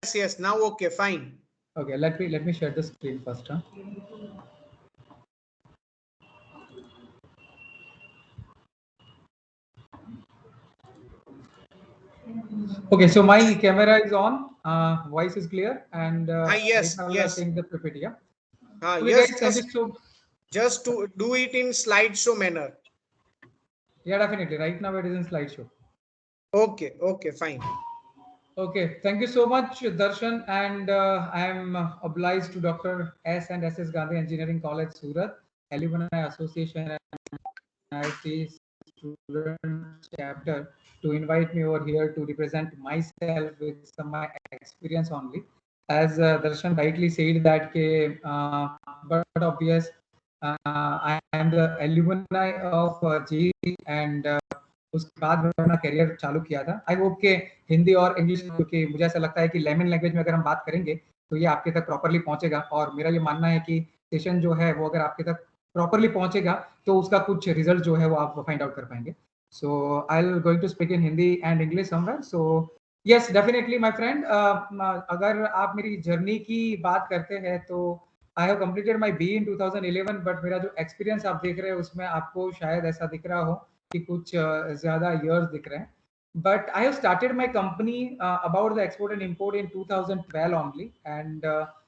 Yes. Now okay, fine. Okay, let me share the screen first. Huh? Okay, so my camera is on, voice is clear, and right now we are Yes. seeing the PPT. Yeah. Okay, Yes, guys, thank you so. just to do it in slideshow manner. Yeah, definitely. Right now it is in slideshow. Okay, fine. Okay, thank you so much, Darshan, and I am obliged to Dr. S and SS Gandhi Engineering College, Surat, Alumni Association and IIT Student Chapter to invite me over here to represent myself with some of my experience only. As Darshan rightly said that, but obvious, I am the alumni of JEE and उसके बाद मैंने अपना career चालू किया था। I hope के हिंदी और English, क्योंकि मुझे ऐसा लगता है कि लेमन लैंग्वेज में अगर हम बात करेंगे तो ये आपके तक प्रॉपर्ली पहुंचेगा, और मेरा ये मानना है कि सेशन जो है वो अगर आपके तक प्रॉपर्ली पहुंचेगा तो उसका कुछ रिजल्ट जो है वो आप फाइंड आउट कर पाएंगे। So I am going to speak in Hindi and English somewhere. So yes, definitely my friend, अगर आप मेरी जर्नी की बात करते हैं तो I have completed my B in 2011, but मेरा जो एक्सपीरियंस आप देख रहे हैं उसमें आपको शायद ऐसा दिख रहा हो कि कुछ ज्यादा इयर्स दिख रहे हैं। But I have started my company about the export and import in 2012 only, and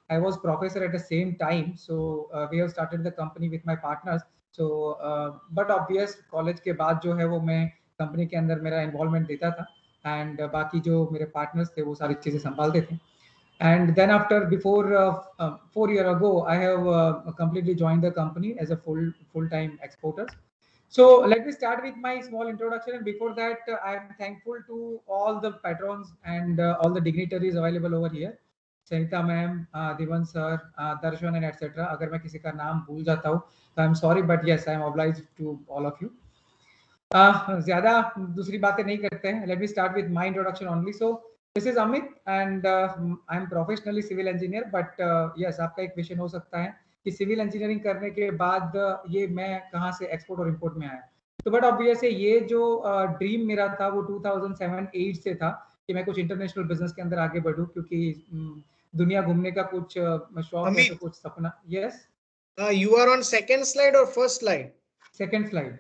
I was professor at the same time. So we have started the company with my partners. So but obvious college के बाद जो है वो मैं company के अंदर मेरा involvement देता था, एंड बाकी जो मेरे पार्टनर्स थे वो सारी चीजें संभालते थे। And then after before 4 year ago, I have completely joined the company as a full time exporter. So let me start with my small introduction, and before that, I am thankful to all the patrons and all the dignitaries available over here. Sanita ma'am, Divan sir, Darshan and etc. अगर मैं किसी का नाम भूल जाता हूँ तो I am sorry, but yes, I am obliged to all of you. ज्यादा दूसरी बातें नहीं करते हैं, let me start with my introduction only. So this is Amit and I am professionally civil engineer, but yes, आपका एक question हो सकता है कि सिविल इंजीनियरिंग करने के बाद ये मैं कहाँ से एक्सपोर्ट और इंपोर्ट में आया। तो बट ऑब्वियस है, ये जो ड्रीम मेरा था वो 2007-8 से था कि मैं कुछ इंटरनेशनल बिजनेस के अंदर आगे बढ़ूं, क्योंकि दुनिया घूमने का कुछ शौक है, तो कुछ सपना। Yes, You are on second slide or first slide? Second slide.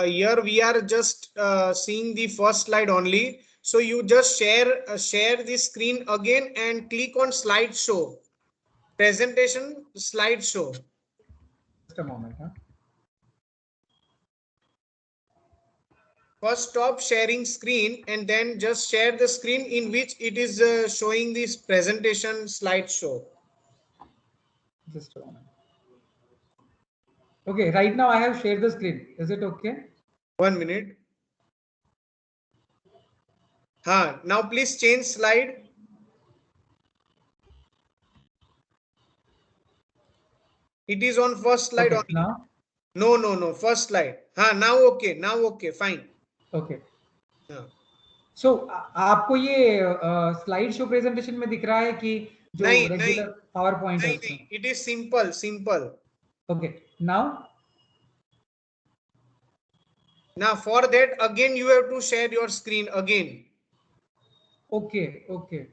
Here we are just seeing the first slide only. So you just share the screen again and click on slideshow, presentation slideshow. Just a moment. First stop sharing screen and then just share the screen in which it is showing this presentation slideshow. Just a moment. Okay, right now I have shared the screen. Is it okay? 1 minute. Now please change slide. It is on first slide. Okay, now? No, first slide. Now okay, fine. Okay. So आपको ये slide show presentation में दिख रहा है कि जो regular power point है उसमें? It is simple. Okay, now for that again you have to share your screen again. Okay.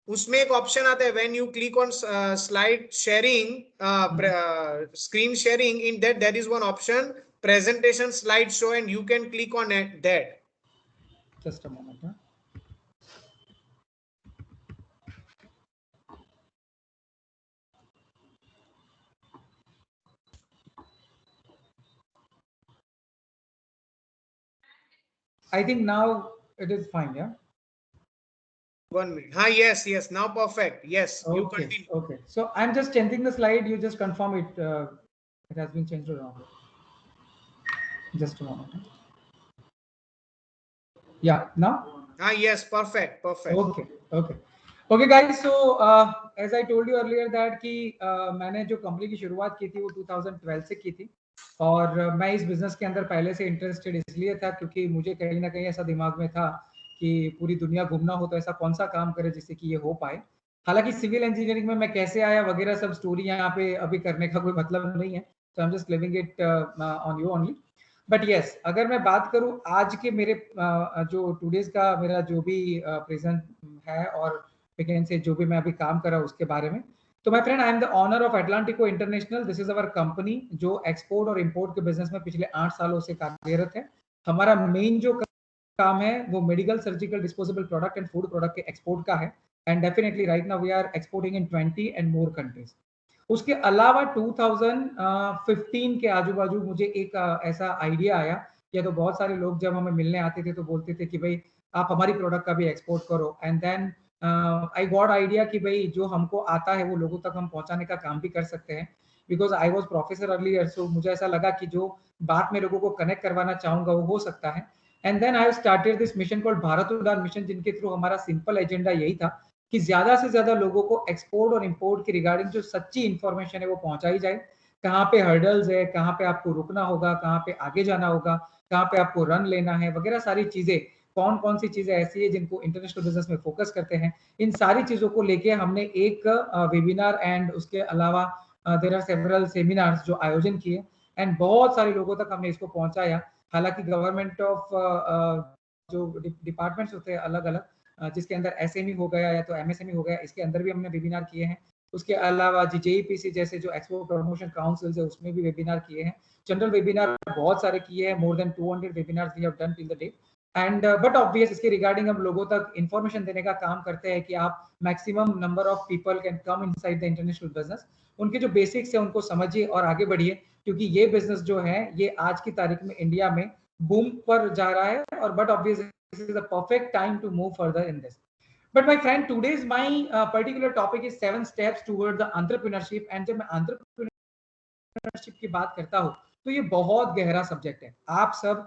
उसमें एक ऑप्शन आता है, when you click on slide sharing, screen sharing, in that there is one option, presentation slideshow, and you can click on that. Just a moment. I think now it is fine, yeah? 1 minute. Yes, now perfect. Yes, okay, you continue. Okay, so I'm just changing the slide, you just confirm it, it has been changed or not. Just a moment. Yeah, now? Yes, perfect. Okay guys, so as I told you earlier that कि मैंने जो company की शुरुआत की थी वो 2012 से की थी, और मैं इस बिजनेस के अंदर पहले से इंटरेस्टेड इसलिए था क्योंकि मुझे कहीं ना कहीं ऐसा दिमाग में था कि पूरी दुनिया घूमना हो तो ऐसा कौन सा काम करे जिससे कि ये हो पाए। हालांकि सिविल इंजीनियरिंग में मैं कैसे आया वगैरह सब स्टोरी यहाँ पे अभी करने का कोई मतलब नहीं है, तो I am just living it on you only. But yes, अगर मैं बात करूं आज के मेरे जो टूडेज का मेरा जो भी प्रेजेंट है और से जो भी मैं अभी काम कर रहा हूँ उसके बारे में, तो my friend, I am the owner of Atlantico international. This is our company जो एक्सपोर्ट और इंपोर्ट के बिजनेस में पिछले 8 सालों से कार्यरत है। हमारा मेन जो काम है वो medical, surgical, disposable product and food product के एक्सपोर्ट का है। And definitely right now we are exporting in 20 and more countries. उसके अलावा 2015 के आजू बाजू मुझे एक ऐसा आइडिया आया, या तो बहुत सारे लोग जब हमें मिलने आते थे तो बोलते थे कि भाई आप हमारी प्रोडक्ट का भी एक्सपोर्ट करो। And then I got idea कि भाई जो हमको आता है वो लोगों तक हम पहुंचाने का काम भी कर सकते हैं, because I was professor earlier. सो मुझे ऐसा लगा कि जो बात मैं लोगों को कनेक्ट करवाना चाहूंगा वो हो सकता है। And then I started this mission called Bharat Udaan mission, जिनके थ्रू हमारा सिंपल एजेंडा यही था कि ज्यादा से ज्यादा लोगों को एक्सपोर्ट और इंपोर्ट के रिगार्डिंग जो सच्ची इंफॉर्मेशन है वो पहुंचाई जाए। कहाँ पे हर्डल्स है, कहाँ पे आपको रुकना होगा, कहाँ पे आगे जाना होगा, कहाँ पे आपको रन लेना है, वगैरह सारी चीजें, कौन कौन सी चीजें ऐसी है जिनको इंटरनेशनल बिजनेस में फोकस करते हैं, इन सारी चीजों को लेके हमने एक वेबिनार एंड उसके अलावा देयर आर सेवरल सेमिनार्स जो आयोजन किए एंड बहुत सारे लोगों तक हमने इसको पहुंचाया। हालांकि गवर्नमेंट ऑफ जो डिपार्टमेंट्स होते हैं अलग अलग, जिसके अंदर एसएमई हो गया या तो एमएसएमई हो गया, इसके अंदर भी हमने वेबिनार किए हैं। उसके अलावा जेईपीसी जैसे जो एक्सपोर्ट प्रमोशन काउंसिल है उसमें भी वेबिनार किए हैं। जनरल वेबिनार बहुत सारे किए हैं, more than 200 webinars we have done till the day. And but obvious इसके रिगार्डिंग हम लोगों तक इंफॉर्मेशन देने का काम करते हैं कि आप maximum number of people can come inside the international business. उनके जो बेसिक्स है उनको समझिए और आगे बढ़िए, क्योंकि ये बिजनेस जो है ये आज की तारीख में इंडिया में बूम पर जा रहा है। और but obvious this is the perfect time to move further in this. But my friend, today's my particular topic is 7 steps toward the entrepreneurship. And जब मैं entrepreneurship की बात करता हूँ तो ये बहुत गहरा सब्जेक्ट है। आप सब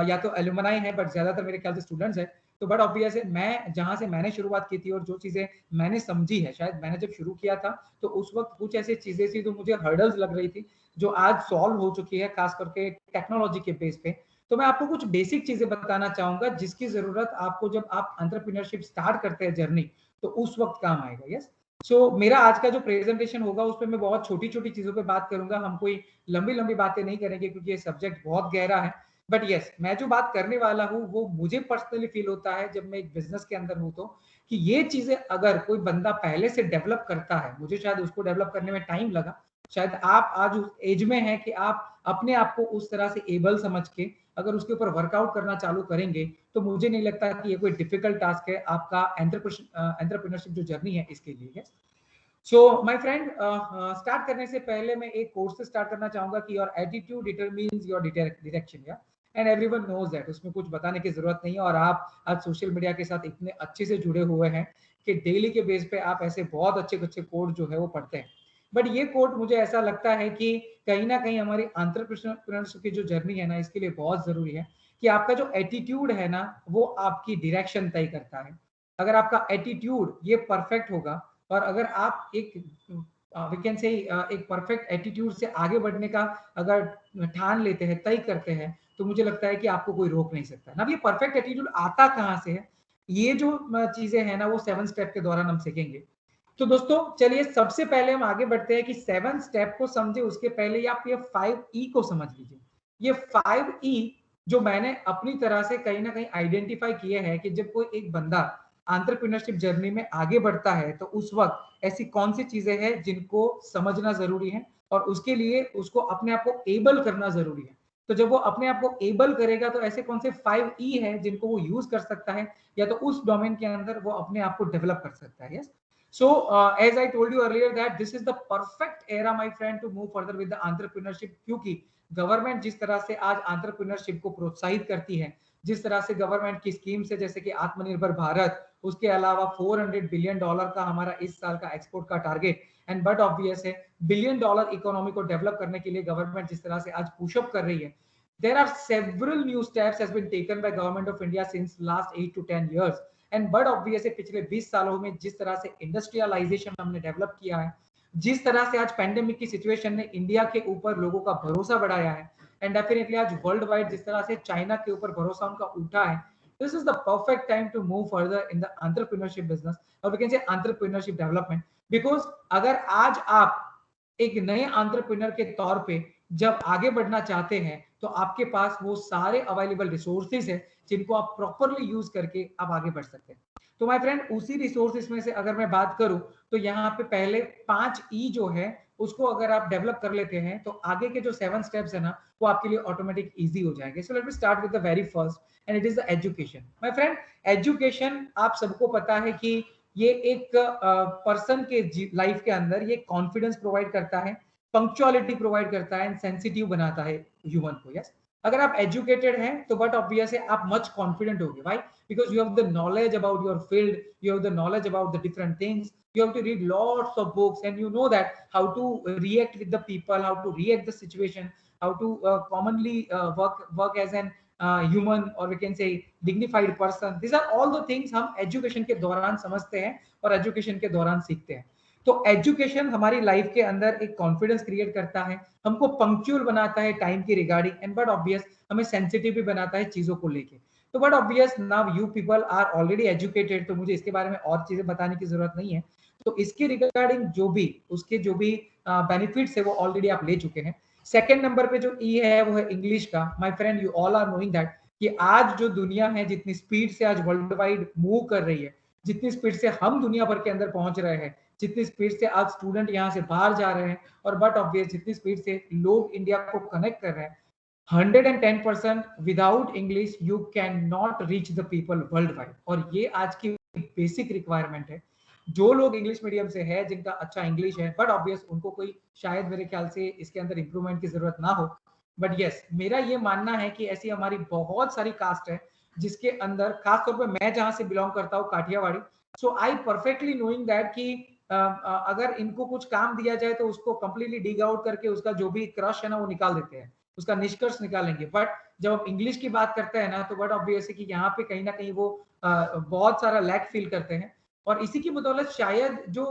या तो एलुमनाई हैं, बट ज्यादातर मेरे ख्याल से स्टूडेंट्स हैं। तो बट ऑब्वियस है, मैं जहां से मैंने शुरुआत की थी और जो चीजें मैंने समझी है, शायद मैंने जब शुरू किया था तो उस वक्त कुछ ऐसी चीजें थी जो मुझे हर्डल्स लग रही थी, जो आज सॉल्व हो चुकी है, खास करके टेक्नोलॉजी के बेस पे। तो मैं आपको कुछ बेसिक चीजें बताना चाहूंगा जिसकी जरूरत आपको जब आप एंटरप्रेन्योरशिप स्टार्ट करते हैं जर्नी, तो उस वक्त काम आएगा। यस। सो मेरा आज का जो प्रेजेंटेशन होगा उसमें मैं बहुत छोटी छोटी चीजों पे बात करूंगा। हम कोई लंबी लंबी बातें नहीं करेंगे क्योंकि ये सब्जेक्ट बहुत गहरा है। बट यस, मैं जो बात करने वाला हूँ वो मुझे पर्सनली फील होता है जब मैं एक बिजनेस के अंदर हूँ, तो कि ये चीजें अगर कोई बंदा पहले से डेवलप करता है, मुझे शायद उसको डेवलप करने में टाइम लगा, शायद आप आज उस एज में हैं कि आप अपने आप को उस तरह से एबल समझ के अगर उसके ऊपर वर्कआउट करना चालू करेंगे, तो मुझे नहीं लगता कि ये कोई डिफिकल्ट टास्क है आपका एंटरप्रेन्योरशिप जो जर्नी है इसके लिए। सो माय फ्रेंड, स्टार्ट करने से पहले मैं एक कोर्स से स्टार्ट करना चाहूंगा कि your attitude determines your direction. या एंड एवरीवन नोज दैट, उसमें कुछ बताने की जरूरत नहीं है। और आप आज सोशल मीडिया के साथ इतने अच्छे से जुड़े हुए हैं कि डेली के बेस पे आप ऐसे बहुत अच्छे अच्छे कोड जो है वो पढ़ते हैं। बट ये कोड मुझे ऐसा लगता है कि कहीं ना कहीं हमारी एंटरप्रेन्योरशिप की जो जर्नी है ना, इसके लिए बहुत जरूरी है कि आपका जो एटीट्यूड है ना वो आपकी डायरेक्शन तय करता है। अगर आपका एटीट्यूड ये परफेक्ट होगा और अगर आप एक वी कैन से एक परफेक्ट एटीट्यूड से आगे बढ़ने का अगर ठान लेते हैं, तय करते हैं, तो मुझे लगता है कि आपको कोई रोक नहीं सकता ना। ये परफेक्ट एटीट्यूड आता कहाँ से है, ये जो चीजें हैं ना वो 7 स्टेप के दौरान हम सीखेंगे। तो दोस्तों चलिए सबसे पहले हम आगे बढ़ते हैं कि 7 स्टेप को समझे उसके पहले आप ये 5E को समझ लीजिए। ये 5E जो मैंने अपनी तरह से कहीं ना कहीं आइडेंटिफाई किए हैं कि जब कोई एक बंदा एंटरप्रेन्योरशिप जर्नी में आगे बढ़ता है तो उस वक्त ऐसी कौन सी चीजें हैं जिनको समझना जरूरी है और उसके लिए उसको अपने आप को एबल करना जरूरी है। तो जब वो अपने आप को एबल करेगा तो ऐसे कौन से 5E है जिनको वो यूज कर सकता है या तो उस डोमेन के अंदर वो अपने आप को डेवलप कर सकता है। Yes. So, as I told you earlier that this is the perfect era, my friend, to move further with the entrepreneurship, क्योंकि गवर्नमेंट जिस तरह से आज एंटरप्रेन्योरशिप को प्रोत्साहित करती है, जिस तरह से गवर्नमेंट की स्कीम से जैसे कि आत्मनिर्भर भारत, उसके अलावा $400 बिलियन का हमारा इस साल का एक्सपोर्ट का टारगेट, एंड बट ऑब्वियस है $1 बिलियन इकोनॉमी को डेवलप करने के लिए गवर्नमेंट जिस तरह से आज पुशअप कर रही है, there are several new steps has been taken by government of India since last 8 to 10 years. And but obvious पिछले 20 सालों में जिस तरह से इंडस्ट्रियलाइजेशन हमने डेवलप किया है, जिस तरह से आज पेंडेमिक की सिचुएशन ने इंडिया के ऊपर लोगों का भरोसा बढ़ाया है, एंड डेफिनेटली आज वर्ल्ड वाइड जिस तरह से चाइना के ऊपर भरोसा उनका उठा है, this is the perfect time to move further in the entrepreneurship business और we can say entrepreneurship development. Because अगर आज आप एक नए एंटरप्रेन्योर के तौर पे जब आगे बढ़ना चाहते हैं तो आपके पास वो सारे अवेलेबल रिसोर्सेज है जिनको आप प्रॉपरली यूज करके आप आगे बढ़ सकते हैं। तो माय फ्रेंड, उसी रिसोर्सेज में से अगर मैं बात करूं तो यहाँ पे पहले 5 E जो है उसको अगर आप डेवलप कर लेते हैं तो आगे के जो 7 स्टेप्स है ना वो आपके लिए ऑटोमेटिक इजी हो जाएंगे। So let me start with the very first and it is the education. My friend, education आप सबको पता है कि ये एक पर्सन के लाइफ के अंदर ये कॉन्फिडेंस प्रोवाइड करता है, पंक्चुअलिटी प्रोवाइड करता है एंड सेंसिटिव बनाता है ह्यूमन को। यस, अगर आप एजुकेटेड हैं तो बट ऑब्वियस है आप मच कॉन्फिडेंट होगे। Why? Because you have the knowledge about your field, you have the knowledge about the different things, you have to read lots of books and you know that how to react with the people, how to react the situation, how to commonly work as an human or we can say dignified person. These are all the things हम education के दौरान समझते हैं और education के दौरान सीखते हैं। तो एजुकेशन हमारी लाइफ के अंदर एक कॉन्फिडेंस क्रिएट करता है, हमको पंक्चुअल बनाता है टाइम की रिगार्डिंग एंड बट ऑब्वियस हमें सेंसिटिव भी बनाता है चीजों को लेके। तो but obvious now you people are already educated, तो मुझे इसके बारे में और चीजें बताने की जरूरत नहीं है। तो इसके रिगार्डिंग जो भी उसके जो भी बेनिफिट्स है वो ऑलरेडी आप ले चुके हैं। सेकंड नंबर पे जो ई है वो है इंग्लिश का। My friend, you all are knowing that कि आज जो दुनिया है जितनी स्पीड से आज वर्ल्ड वाइड मूव कर रही है, जितनी स्पीड से हम दुनिया भर के अंदर पहुंच रहे हैं, जितनी स्पीड से आज स्टूडेंट यहाँ से बाहर जा रहे हैं और बट ऑब्वियस जितनी स्पीड से लोग इंडिया को कनेक्ट कर रहे हैं, 110% without English you can not reach the people world wide. और ये आज की बेसिक रिक्वायरमेंट है। जो लोग इंग्लिश मीडियम से है, जिनका अच्छा इंग्लिश है, बट ऑब्वियस उनको कोई शायद मेरे ख्याल से इसके अंदर इंप्रूवमेंट की जरूरत ना हो, बट यस मेरा ये मानना है कि ऐसी हमारी बहुत सारी कास्ट है जिसके अंदर खासतौर पर मैं जहां से बिलोंग करता हूँ काठियावाड़ी, सो आई परफेक्टली नोइंग दैट कि अगर इनको कुछ काम दिया जाए तो उसको कंप्लीटली डिग आउट करके उसका जो भी क्रश है ना वो निकाल देते हैं, उसका निष्कर्ष निकालेंगे। बट जब हम इंग्लिश की बात करते हैं ना तो बट ऑब्वियस है कि यहाँ पे कहीं ना कहीं वो बहुत सारा लैक फील करते हैं। और इसी की बदौलत शायद जो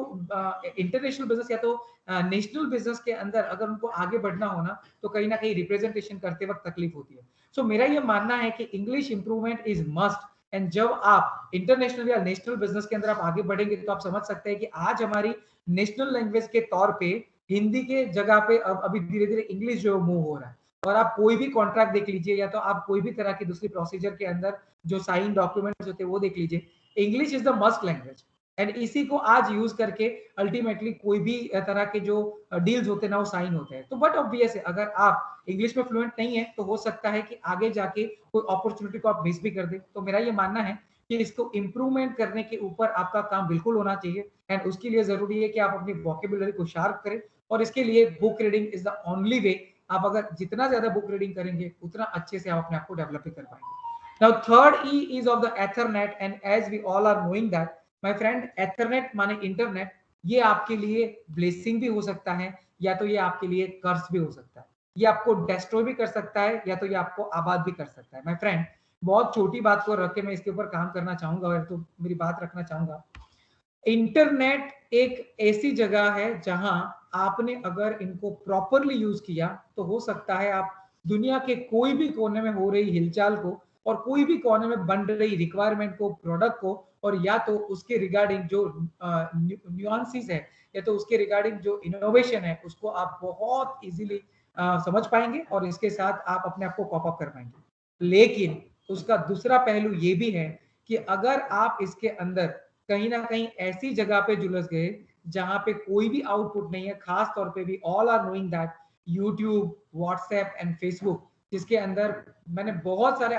इंटरनेशनल बिजनेस या तो नेशनल बिजनेस के अंदर अगर उनको आगे बढ़ना हो ना तो कहीं ना कहीं रिप्रेजेंटेशन करते वक्त तकलीफ होती है। सो मेरा ये मानना है कि English improvement is must. And जब आप इंटरनेशनल या नेशनल बिजनेस के अंदर आप आगे बढ़ेंगे तो आप समझ सकते हैं कि आज हमारी नेशनल लैंग्वेज के तौर पे हिंदी के जगह पे अब अभी धीरे धीरे इंग्लिश जो मूव हो रहा है। और आप कोई भी कॉन्ट्रैक्ट देख लीजिए या तो आप कोई भी तरह की दूसरी प्रोसीजर के अंदर जो साइन डॉक्यूमेंट्स होते हैं वो देख लीजिए, English is the must language. And इसी को आज यूज करके अल्टीमेटली कोई भी तरह के जो डील्स होते हैं ना वो साइन होते हैं। तो बट ऑब्वियस है अगर आप इंग्लिश में फ्लुएंट नहीं है तो हो सकता है कि आगे जाके कोई अपॉर्चुनिटी को आप मिस भी कर दे। तो मेरा ये मानना है कि इसको इंप्रूवमेंट करने के ऊपर आपका काम बिल्कुल होना चाहिए एंड उसके लिए जरूरी है कि आप अपनी वोकेबुलरी को शार्प करें। और इसके लिए book reading is the only way. आप अगर जितना ज्यादा बुक रीडिंग करेंगे उतना अच्छे से आप अपने आप को डेवलप भी कर पाएंगे। Now third E is of the ethernet and as we all are knowing that my friend, ethernet माने इंटरनेट, ये आपके लिए ब्लेसिंग भी हो सकता है या तो ये आपके लिए कर्स भी हो सकता है। ये आपको डिस्ट्रॉय भी कर सकता है या तो ये आपको आबाद भी कर सकता है। माय फ्रेंड, बहुत छोटी बात को रख के मैं इसके ऊपर काम करना चाहूंगा और तो मेरी बात रखना चाहूंगा। इंटरनेट एक ऐसी जगह है जहां आपने अगर इनको प्रॉपरली यूज किया तो हो सकता है आप दुनिया के कोई भी कोने में हो रही हिलचाल को और कोई भी कोने में बन रही रिक्वायरमेंट को, प्रोडक्ट को, और या तो उसके रिगार्डिंग जो न्यूआंसेस है या तो उसके रिगार्डिंग जो इनोवेशन है उसको आप बहुत इजीली समझ पाएंगे और इसके साथ आप अपने आप को कॉप अप कर पाएंगे। लेकिन उसका दूसरा पहलू ये भी है कि अगर आप इसके अंदर कहीं ना कहीं ऐसी जगह पे जुलस गए जहां पे कोई भी आउटपुट नहीं है, खास तौर पे भी all are knowing that YouTube, WhatsApp and Facebook, जिसके अंदर मैंने बहुत सारे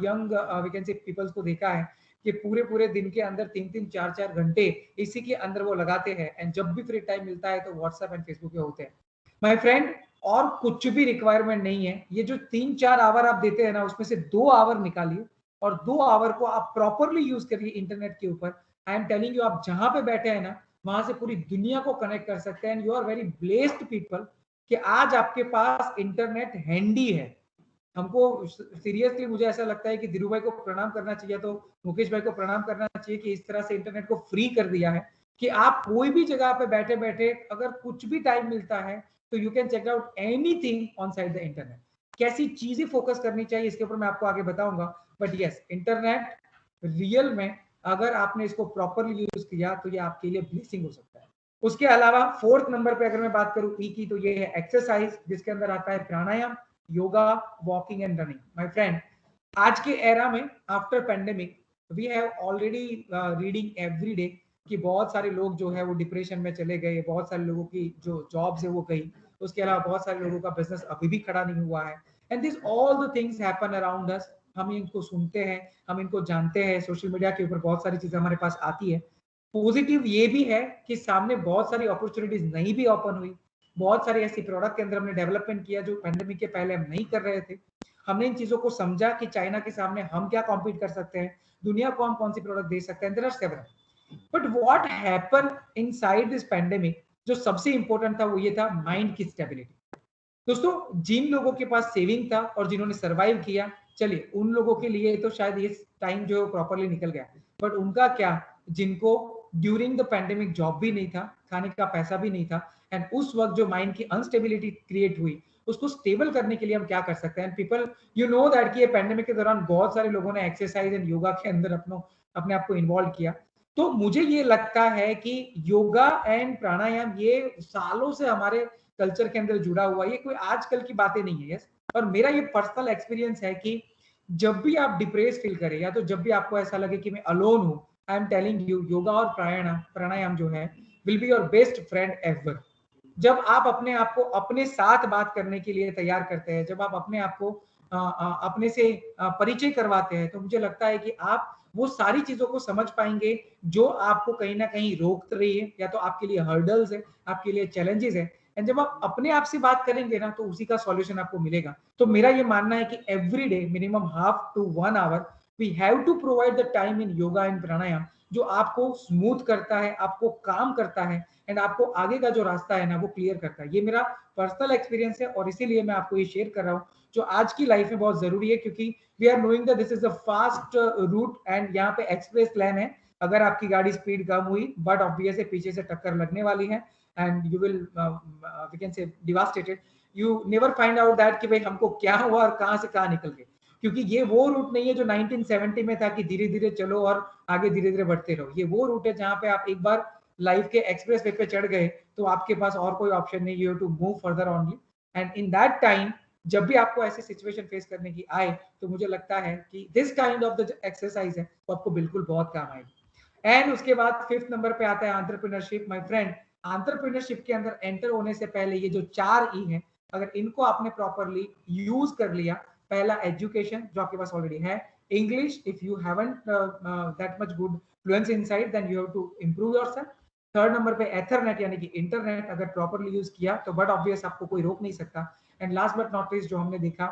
young we can say peoples को देखा है कि पूरे पूरे दिन के अंदर 3-3, 4-4 घंटे इसी के अंदर वो लगाते हैं एंड जब भी फ्री टाइम मिलता है तो व्हाट्सएप एंड फेसबुक पे होते हैं। माय फ्रेंड, और कुछ भी रिक्वायरमेंट नहीं है। ये जो 3-4 आवर आप देते हैं ना उसमें से 2 आवर निकालिए और 2 आवर को आप प्रॉपरली यूज करिए इंटरनेट के ऊपर। आई एम टेलिंग यू, आप जहां पे बैठे हैं ना वहां से पूरी दुनिया को कनेक्ट कर सकते हैं। You are very blessed people कि आज आपके पास इंटरनेट हैंडी है। हमको सीरियसली मुझे ऐसा लगता है कि धीरू भाई को प्रणाम करना चाहिए, तो मुकेश भाई को प्रणाम करना चाहिए कि इस तरह से इंटरनेट को फ्री कर दिया है कि आप कोई भी जगह पे बैठे बैठे अगर कुछ भी टाइम मिलता है तो you can check out anything on side the internet. कैसी चीजें फोकस करनी चाहिए इसके ऊपर मैं आपको आगे बताऊंगा। बट यस, इंटरनेट रियल में अगर आपने इसको प्रॉपरली यूज किया तो ये आपके लिए ब्लेसिंग हो सकता है। उसके अलावा फोर्थ नंबर पे अगर मैं बात करूं ई की, तो ये है एक्सरसाइज, जिसके अंदर आता है pranayama, yoga, walking and running. My friend, आज के एरा में after pandemic we have already reading every day कि बहुत सारे लोग जो है वो डिप्रेशन में चले गए, बहुत सारे लोगों की जो जॉब्स है वो गई, उसके अलावा बहुत सारे लोगों का बिजनेस अभी भी खड़ा नहीं हुआ है। And this all the things happen around us, हम इनको सुनते हैं, हम इनको जानते हैं, सोशल मीडिया के ऊपर बहुत सारी चीजें हमारे पास आती है। पॉजिटिव ये भी है कि सामने बहुत सारी अपॉर्चुनिटीज नहीं भी ओपन हुई, बहुत सारी ऐसी प्रोडक्ट के अंदर हमने डेवलपमेंट किया जो पैंडेमिक के पहले हम नहीं कर रहे थे। हमने इन चीजों को समझा कि चाइना के सामने हम क्या कॉम्पीट कर सकते हैं, दुनिया को हम कौन सी प्रोडक्ट दे सकते हैं। There are several, but what happen inside this pandemic, जो सबसे इंपॉर्टेंट था वो ये था माइंड की स्टेबिलिटी। दोस्तों, जिन लोगों के पास सेविंग था और जिन्होंने सरवाइव किया, चलिए उन लोगों के लिए तो शायद ये टाइम जो है प्रॉपरली निकल गया, बट उनका क्या, जिनको ड्यूरिंग द पैंडेमिक जॉब भी नहीं था, खाने का पैसा भी नहीं था, एंड उस वक्त जो माइंड की अनस्टेबिलिटी क्रिएट हुई, उसको स्टेबल करने के लिए हम क्या कर सकते हैं। पीपल, यू नो दैट कि ये पैंडेमिक के दौरान बहुत सारे लोगों ने एक्सरसाइज एंड योगा के अंदर अपने आप को इन्वॉल्व किया। तो मुझे ये लगता है कि योगा एंड प्राणायाम ये सालों से हमारे कल्चर के अंदर जुड़ा हुआ, ये कोई आजकल की बातें नहीं है। यस, और मेरा ये पर्सनल एक्सपीरियंस है कि जब भी आप डिप्रेस फील करें या तो जब भी आपको ऐसा लगे कि मैं अलोन हूं, आई एम टेलिंग यू, योगा और प्राणायाम जो है will be your best friend ever. जब आप अपने आप को अपने साथ बात करने के लिए तैयार करते हैं, जब आप अपने आप को अपने से परिचय करवाते हैं, तो मुझे लगता है कि आप वो सारी चीजों को समझ पाएंगे जो आपको कहीं ना कहीं रोक रही है, या तो आपके लिए हर्डल्स है, आपके लिए चैलेंजेस है। एंड जब आप अपने आप से बात करेंगे ना, तो उसी का सॉल्यूशन आपको मिलेगा। तो मेरा ये मानना है कि every day minimum half to 1 hour we have to provide the time in yoga and pranayama, जो आपको स्मूथ करता है, आपको काम करता है, एंड आपको आगे का जो रास्ता है ना वो क्लियर करता है। ये मेरा पर्सनल एक्सपीरियंस है और इसीलिए मैं आपको ये शेयर कर रहा हूँ, जो आज की लाइफ में बहुत जरूरी है, क्योंकि we are knowing that this is a fast route and यहाँ पे एक्सप्रेस लाइन है। अगर आपकी गाड़ी स्पीड कम हुई, बट ऑब्वियस है पीछे से टक्कर लगने वाली है, and you will we can say devastated. You never find out that कि भाई हमको क्या हुआ और कहाँ से कहाँ निकल गए, क्योंकि ये वो रूट नहीं है जो 1970 में था कि धीरे धीरे चलो और आगे धीरे धीरे बढ़ते रहो। ये वो रूट है जहाँ पे आप एक बार लाइफ के एक्सप्रेस वे पे चढ़ गए तो आपके पास और कोई ऑप्शन नहीं, you have to move further only. And in that time जब भी आपको ऐसी सिचुएशन फेस करने की आए, तो मुझे लगता है कि this kind of the exercise है वो आपको बिल्कुल बहुत काम आएगी। एंड उसके बाद फिफ्थ नंबर पे आता है एंटरप्रेन्योरशिप। माय फ्रेंड, एंटरप्रेन्योरशिप के अंदर एंटर होने से पहले ये जो 4 ई हैं, अगर इनको आपने प्रॉपरली यूज कर लिया, पहला एजुकेशन जो आपके पास ऑलरेडी है, English if you haven't that much good fluency inside then you have to improve yourself. Third number पे एथरनेट यानी कि इंटरनेट अगर प्रॉपरली यूज किया तो बट ऑब्वियस आपको कोई रोक नहीं सकता। And last but not least जो हमने देखा,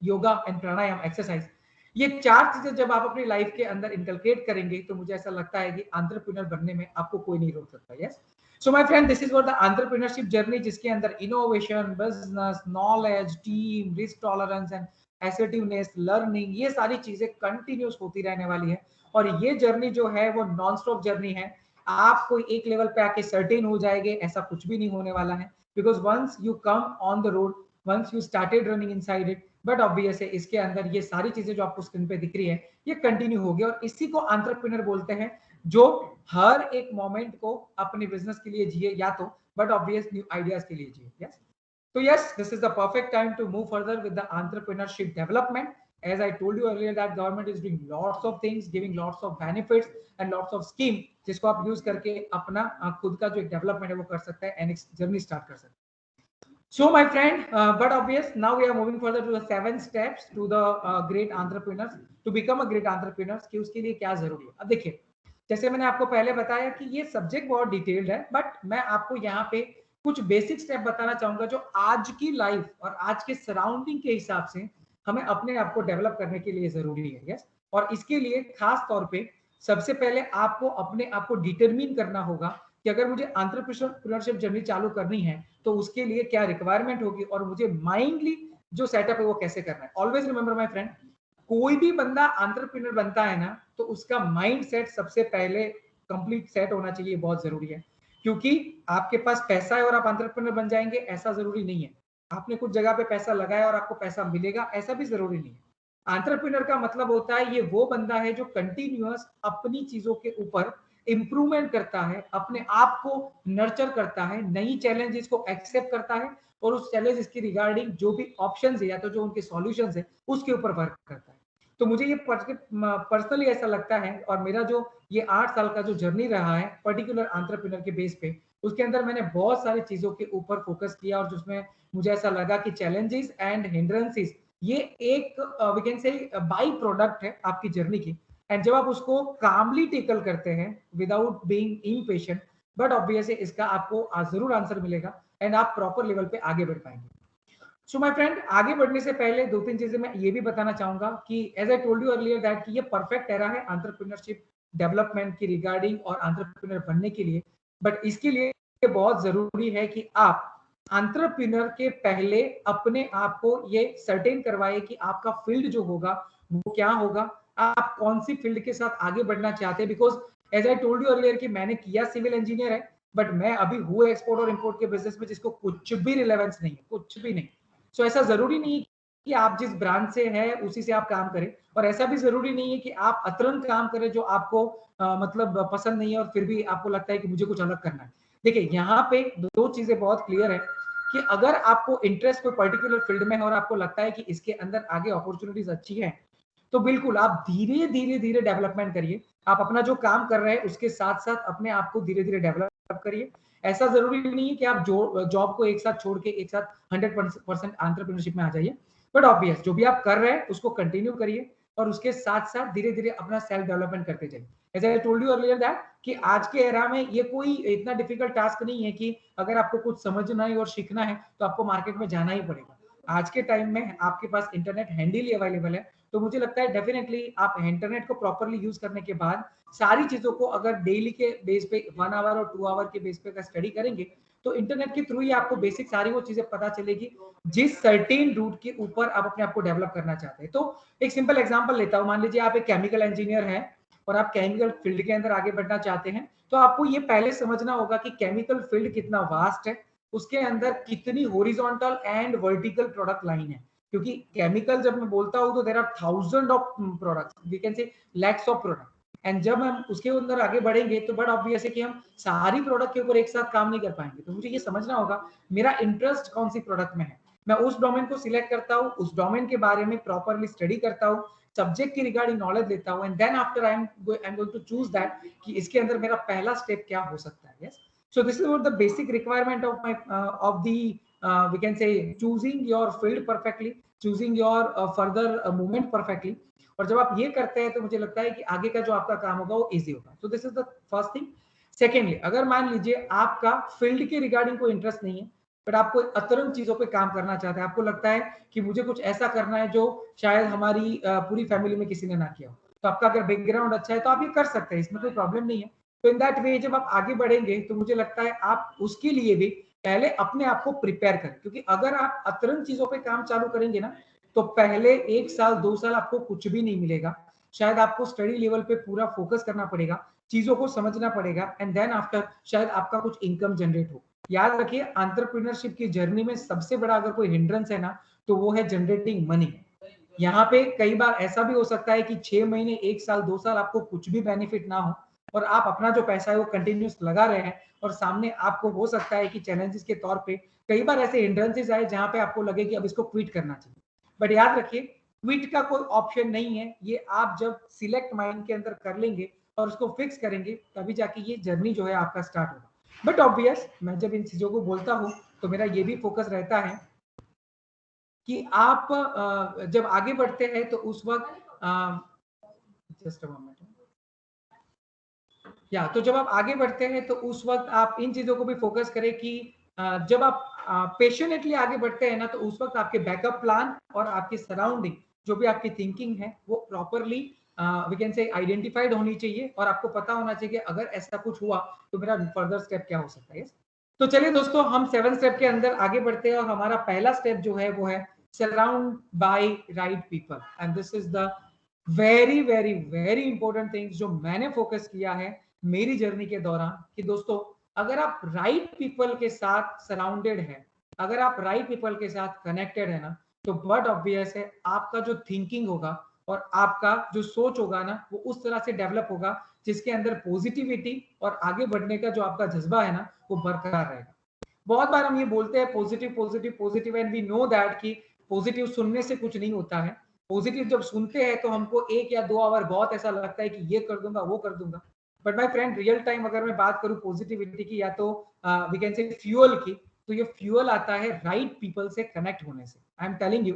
योगा एंड प्राणायाम एक्सरसाइज। ये 4 चीजें जब आप अपनी लाइफ के अंदर इनकलकेट करेंगे, तो मुझे ऐसा लगता है कि एंटरप्रेन्योर बनने में आपको कोई नहीं रोक सकता। Yes, so my friend, this is what the entrepreneurship journey, जिसके अंदर innovation, business, knowledge, team, risk tolerance and assertiveness, learning, ये सारी चीजें कंटिन्यूस होती रहने वाली है। और ये जर्नी जो है वो नॉन स्टॉप जर्नी है। आप कोई एक लेवल पे आके सर्टेन हो जाएंगे, ऐसा कुछ भी नहीं होने वाला है, because once you come on the road, once you started running inside it, but obvious है इसके अंदर ये सारी चीजें जो आपको स्क्रीन पे दिख रही है ये कंटिन्यू होगी। और इसी को एंटरप्रेन्योर बोलते हैं, जो हर एक मोमेंट को अपने बिजनेस के लिए जिए, या तो बट ऑब्वियस न्यू आइडियाज के लिए जिए। Yes, so yes, this is the perfect time to move further with the entrepreneurship development. As I told you earlier that government is doing lots of things, giving lots of benefits and lots of scheme, जिसको आप use करके अपना खुद का जो एक development है वो कर सकते हैं एंड जर्नी स्टार्ट कर सकते हैं। So, my friend, but obvious, now we are moving further to the 7 steps to the great entrepreneurs, to become a great entrepreneurs, कि उसके लिए क्या जरूरी है। अब देखिए, जैसे मैंने आपको पहले बताया कि ये सब्जेक्ट बहुत डिटेल्ड है, बट मैं आपको यहाँ पे कुछ बेसिक स्टेप बताना चाहूंगा जो आज की लाइफ और आज के सराउंडिंग के हिसाब से हमें अपने आप को डेवलप करने के लिए जरूरी है। यस, और इसके लिए खास तौर पे सबसे पहले आपको अपने आप को डिटरमिन करना होगा कि अगर मुझे एंटरप्रेन्योरशिप जर्नी चालू करनी है तो उसके लिए क्या रिक्वायरमेंट होगी और मुझे माइंडली जो सेटअप है वो कैसे करना है। ऑलवेज रिमेंबर माय फ्रेंड, कोई भी बंदा एंटरप्रेन्योर बनता है ना, तो उसका माइंड सेट सबसे पहले कंप्लीट सेट होना चाहिए, बहुत जरूरी है। क्योंकि आपके पास पैसा है और आप एंटरप्रेन्योर बन जाएंगे ऐसा जरूरी नहीं है। आपने कुछ जगह पे पैसा लगाया और आपको पैसा मिलेगा ऐसा भी जरूरी नहीं है। एंटरप्रेन्योर का मतलब होता है ये वो बंदा है जो कंटिन्यूअस अपनी चीजों के ऊपर इंप्रूवमेंट करता है, अपने आप को नर्चर करता है, नई चैलेंजेस को एक्सेप्ट करता है और उस चैलेंजेस की रिगार्डिंग जो भी ऑप्शंस है या तो जो उनके सॉल्यूशंस है उसके ऊपर वर्क करता है। तो मुझे ये पर्सनली ऐसा लगता है और मेरा जो ये 8 साल का जो जर्नी रहा है पर्टिकुलर एंटरप्रेन्योर के बेस पे, उसके अंदर मैंने बहुत सारी चीजों के ऊपर फोकस किया और जिसमें मुझे ऐसा लगा कि चैलेंजेस एंड हिंड्रेंसेस ये एक we can say by product है आपकी जर्नी की। एंड जब आप उसको कामली टेकल करते हैं without being impatient, but obviously इसका आपको जरूर आंसर मिलेगा एंड आप प्रॉपर लेवल पे आगे बढ़ पाएंगे। सो माय फ्रेंड, आगे बढ़ने से पहले 2-3 चीजें मैं ये भी बताना चाहूंगा कि as I told you earlier that कि ये परफेक्ट एरा है एंटरप्रेन्योरशिप डेवलपमेंट की रिगार्डिंग और एंटरप्रेन्योर बनने के लिए। बट इसके लिए बहुत जरूरी है कि आप एंटरप्रेन्योर के पहले अपने आप को ये सर्टेन करवाए कि आपका फील्ड जो होगा वो क्या होगा, आप कौन सी फील्ड के साथ आगे बढ़ना चाहते हैं। Because as I told you earlier कि मैंने किया सिविल इंजीनियर है, बट मैं अभी हुए एक्सपोर्ट और इंपोर्ट के बिजनेस में जिसको कुछ भी रिलेवेंस नहीं है, कुछ भी नहीं। सो ऐसा जरूरी नहीं है कि आप जिस ब्रांच से है उसी से आप काम करें, और ऐसा भी जरूरी नहीं है कि आप अतरंग काम करें जो आपको मतलब पसंद नहीं है और फिर भी आपको लगता है कि मुझे कुछ अलग करना है। देखिए यहाँ पे दो चीजें बहुत क्लियर है कि अगर आपको इंटरेस्ट कोई पर्टिकुलर फील्ड में है और आपको लगता है कि इसके अंदर आगे अपॉर्चुनिटीज अच्छी है, तो बिल्कुल आप धीरे धीरे धीरे डेवलपमेंट करिए। आप अपना जो काम कर रहे हैं उसके साथ साथ अपने आप को धीरे धीरे डेवलप करिए। ऐसा जरूरी नहीं है कि आप जॉब को एक साथ छोड़ के एक साथ 100% एंटरप्रेन्योरशिप में आ जाइए, बट ऑब्वियस जो भी आप कर रहे हैं उसको कंटिन्यू करिए और उसके साथ साथ धीरे धीरे अपना सेल्फ डेवलपमेंट करते जाइए। As I told you earlier that कि आज के एरा में ये कोई इतना डिफिकल्ट टास्क नहीं है कि अगर आपको कुछ समझना है और सीखना है तो आपको मार्केट में जाना ही पड़ेगा। आज के टाइम में आपके पास इंटरनेट हैंडीली अवेलेबल है, तो मुझे लगता है डेफिनेटली आप इंटरनेट को प्रॉपरली यूज करने के बाद सारी चीजों को अगर डेली के बेस पे 1 आवर और 2 आवर के बेस पे स्टडी करेंगे तो इंटरनेट के थ्रू ही आपको बेसिक सारी वो चीजें पता चलेगी जिस सर्टेन रूट के ऊपर आप अपने आप को डेवलप करना चाहते हैं। तो एक सिंपल एग्जांपल लेता हूं, मान लीजिए आप एक केमिकल इंजीनियर हैं और आप केमिकल फील्ड के अंदर आगे बढ़ना चाहते हैं, तो आपको ये पहले समझना होगा कि केमिकल फील्ड कितना वास्ट है, उसके अंदर कितनी horizontal and vertical product line है। क्योंकि केमिकल जब मैं बोलता हूं तो there are thousand of products, we can say lakhs of product, and जब हम उसके अंदर आगे बढ़ेंगे तो बड़ा ऑब्वियस है कि हम सारी प्रोडक्ट के ऊपर एक साथ काम नहीं कर पाएंगे। तो मुझे ये समझना होगा मेरा इंटरेस्ट कौन सी प्रोडक्ट में है, मैं उस डोमेन को सिलेक्ट करता हूँ, उस डोमेन के बारे में प्रॉपरली स्टडी करता हूँ, सब्जेक्ट की रिगार्डिंग नॉलेज लेता हूँ, and then after I am going to choose that कि इसके अंदर मेरा पहला स्टेप क्या हो सकता है। Yes, so this is what the basic requirement of my of the we can say choosing your field perfectly, choosing your further movement perfectly। और जब आप ये करते हैं तो मुझे लगता है कि आगे का जो आपका काम होगा वो इजी होगा। सो this is the first thing. Secondly, अगर मान लीजिए आपका फील्ड के रिगार्डिंग कोई इंटरेस्ट नहीं है बट आपको अतरंग चीजों पे काम करना चाहते हैं, आपको लगता है कि मुझे कुछ ऐसा करना है जो शायद हमारी पूरी फैमिली में किसी ने ना किया हो, तो आपका अगर बैकग्राउंड अच्छा है तो आप ये कर सकते हैं, इसमें कोई प्रॉब्लम नहीं है। तो इन दैट वे जब आप आगे बढ़ेंगे तो मुझे लगता है आप उसके लिए भी पहले अपने आप को प्रिपेयर करें, क्योंकि अगर आप अतरंग चीजों पे काम चालू करेंगे ना तो पहले 1 साल 2 साल आपको कुछ भी नहीं मिलेगा। शायद आपको स्टडी लेवल पे पूरा फोकस करना पड़ेगा, चीजों को समझना पड़ेगा, एंड देन आफ्टर शायद आपका कुछ इनकम जनरेट हो। याद रखिए एंटरप्रेन्योरशिप की जर्नी में सबसे बड़ा अगर कोई हिंड्रेंस है ना तो वो है जनरेटिंग मनी। यहाँ पे कई बार ऐसा भी हो सकता है कि 6 महीने 1 साल 2 साल आपको कुछ भी बेनिफिट ना हो और आप अपना जो पैसा है वो कंटिन्यूस लगा रहे हैं और सामने आपको हो सकता है कि चैलेंजेस के तौर पे कई बार ऐसे हिंड्रेंसेस आए जहां पे आपको लगे कि अब इसको क्विट करना चाहिए। बट याद रखिए क्विट का कोई ऑप्शन नहीं है, ये आप जब सिलेक्ट माइंड के अंदर कर लेंगे और उसको फिक्स करेंगे तभी जाके ये जर्नी जो है आपका स्टार्ट होगा। बट ऑब्वियस मैं जब इन चीजों को बोलता हूँ तो मेरा ये भी फोकस रहता है कि आप जब आगे बढ़ते हैं तो उस वक्त जस्ट अ मोमेंट, या तो जब आप आगे बढ़ते हैं तो उस वक्त आप इन चीजों को भी फोकस करें कि जब आप पेशनेटली आगे बढ़ते हैं ना तो उस वक्त आपके बैकअप प्लान और आपकी सराउंडिंग जो भी आपकी थिंकिंग है वो properly we can say identified होनी चाहिए और आपको पता होना चाहिए कि अगर ऐसा कुछ हुआ तो मेरा फर्दर स्टेप क्या हो सकता है। तो चलिए दोस्तों, हम 7 स्टेप के अंदर आगे बढ़ते हैं और हमारा पहला स्टेप जो है वो है surround by right people, and this is the very very very important things जो मैंने फोकस किया है मेरी जर्नी के दौरान कि दोस्तों अगर आप राइट पीपल के साथ सराउंडेड है, अगर आप राइट पीपल के साथ कनेक्टेड है ना, तो बट ऑब्वियस है आपका जो थिंकिंग होगा और आपका जो सोच होगा ना वो उस तरह से डेवलप होगा जिसके अंदर पॉजिटिविटी और आगे बढ़ने का जो आपका जज्बा है ना वो बरकरार रहेगा। बहुत बार हम ये बोलते हैं positive positive positive, and we know that कि पॉजिटिव सुनने से कुछ नहीं होता है। पॉजिटिव जब सुनते हैं तो हमको 1 या 2 आवर बहुत ऐसा लगता है कि ये कर दूंगा वो कर दूंगा, but my friend real time अगर मैं बात करूं पॉजिटिविटी की या तो वी कैन से फ्यूल की, तो ये फ्यूल आता है राइट पीपल से कनेक्ट होने से। आई am telling you,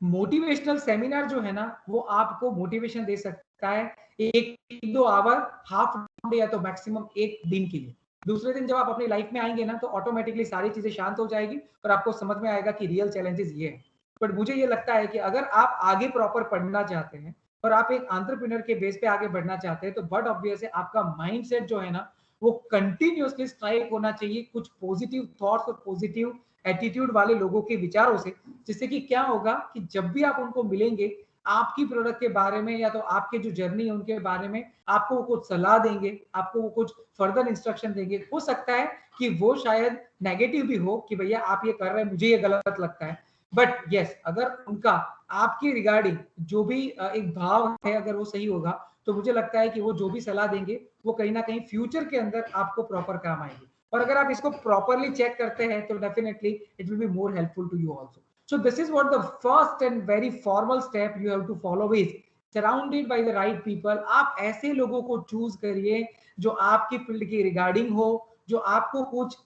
motivational seminar जो है ना वो आपको मोटिवेशन दे सकता है 1-2 आवर, हाफ डे या तो मैक्सिमम 1 दिन के लिए। दूसरे दिन जब आप अपनी लाइफ में आएंगे ना तो ऑटोमेटिकली सारी चीजें शांत हो जाएगी और आपको समझ में आएगा कि रियल चैलेंजेस ये है। बट मुझे ये लगता है कि अगर आप आगे प्रॉपर पढ़ना चाहते हैं और आप एक एंटरप्रेन्योर के बेस पे आगे बढ़ना चाहते हैं तो बट ऑब्वियस है आपका माइंडसेट जो है ना वो कंटिन्यूअसली स्ट्राइक होना चाहिए कुछ पॉजिटिव थॉट्स और पॉजिटिव एटीट्यूड वाले लोगों के विचारों से, जिससे कि क्या होगा कि जब भी आप उनको मिलेंगे आपकी प्रोडक्ट के बारे में या तो आपके जो जर्नी है उनके बारे में आपको वो कुछ सलाह देंगे, आपको वो कुछ फर्दर इंस्ट्रक्शन देंगे। हो सकता है कि वो शायद नेगेटिव भी हो कि भैया आप ये कर रहे हैं मुझे ये गलत लगता है, बट यस अगर उनका आपके रिगार्डिंग जो भी एक भाव है अगर वो सही होगा तो मुझे लगता है कि वो जो भी सलाह देंगे वो कहीं ना कहीं फ्यूचर के अंदर आपको प्रॉपर काम आएगी। और अगर आप इसको प्रॉपरली चेक करते हैं तो definitely it will be more helpful to you also. So this is what the first and very formal step you have to follow is surrounded by the right people। आप ऐसे लोगों को choose करिए जो आपकी फील्ड की regarding हो, जो आपको कुछ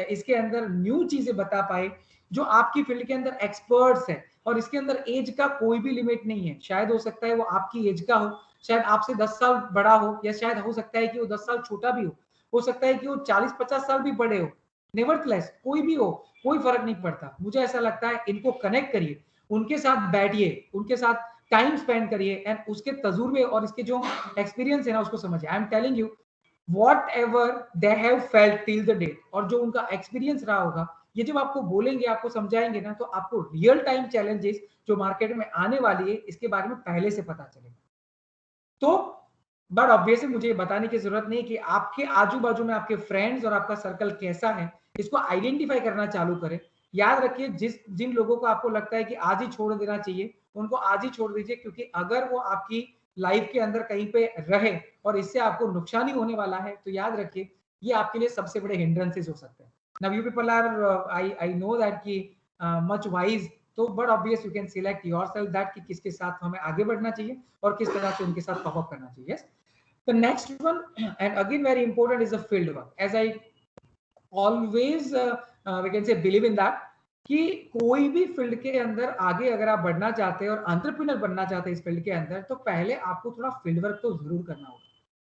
इसके अंदर न्यू चीजें बता पाए, जो आपकी फील्ड के अंदर एक्सपर्ट्स है। और इसके अंदर एज का कोई भी लिमिट नहीं है, शायद हो सकता है वो आपकी एज का हो, शायद आपसे 10 साल बड़ा हो, या शायद हो सकता है कि वो 10 साल छोटा भी हो सकता है कि वो 40-50 साल भी बड़े हो। नेवरथलेस कोई भी हो, कोई फर्क नहीं पड़ता। मुझे ऐसा लगता है इनको कनेक्ट करिए, उनके साथ बैठिए, उनके साथ टाइम स्पेंड करिए एंड उसके तजुर्बे और इसके जो एक्सपीरियंस है ना उसको समझिए। I am telling you whatever they have felt till the date, और जो उनका एक्सपीरियंस रहा होगा ये जब आपको बोलेंगे आपको समझाएंगे ना तो आपको रियल टाइम चैलेंजेस जो मार्केट में आने वाली है इसके बारे में पहले से पता चलेगा। तो बट ऑब्वियसली मुझे ये बताने की जरूरत नहीं कि आपके आजू बाजू में आपके फ्रेंड्स और आपका सर्कल कैसा है, इसको आइडेंटिफाई करना चालू करें। याद रखिए जिन लोगों को आपको लगता है कि आज ही छोड़ देना चाहिए उनको आज ही छोड़ दीजिए, क्योंकि अगर वो आपकी लाइफ के अंदर कहीं पे रहे और इससे आपको नुकसान ही होने वाला है तो याद रखिए ये आपके लिए सबसे बड़े हिंड्रेंसेस हो सकते हैं। Now you people are I know that कि मच वाइज, तो but obvious you can select yourself that कि किसके साथ हमें आगे बढ़ना चाहिए और किस तरह से उनके साथ कॉप अप करना चाहिए। yes? The next one, and again very important, is the field work. As I always we can say believe in that कि कोई भी फील्ड के अंदर आगे अगर आप बढ़ना चाहते हैं और एंटरप्रेन्योर बनना चाहते हैं इस फील्ड के अंदर तो पहले आपको थोड़ा फील्ड वर्क तो जरूर करना होगा।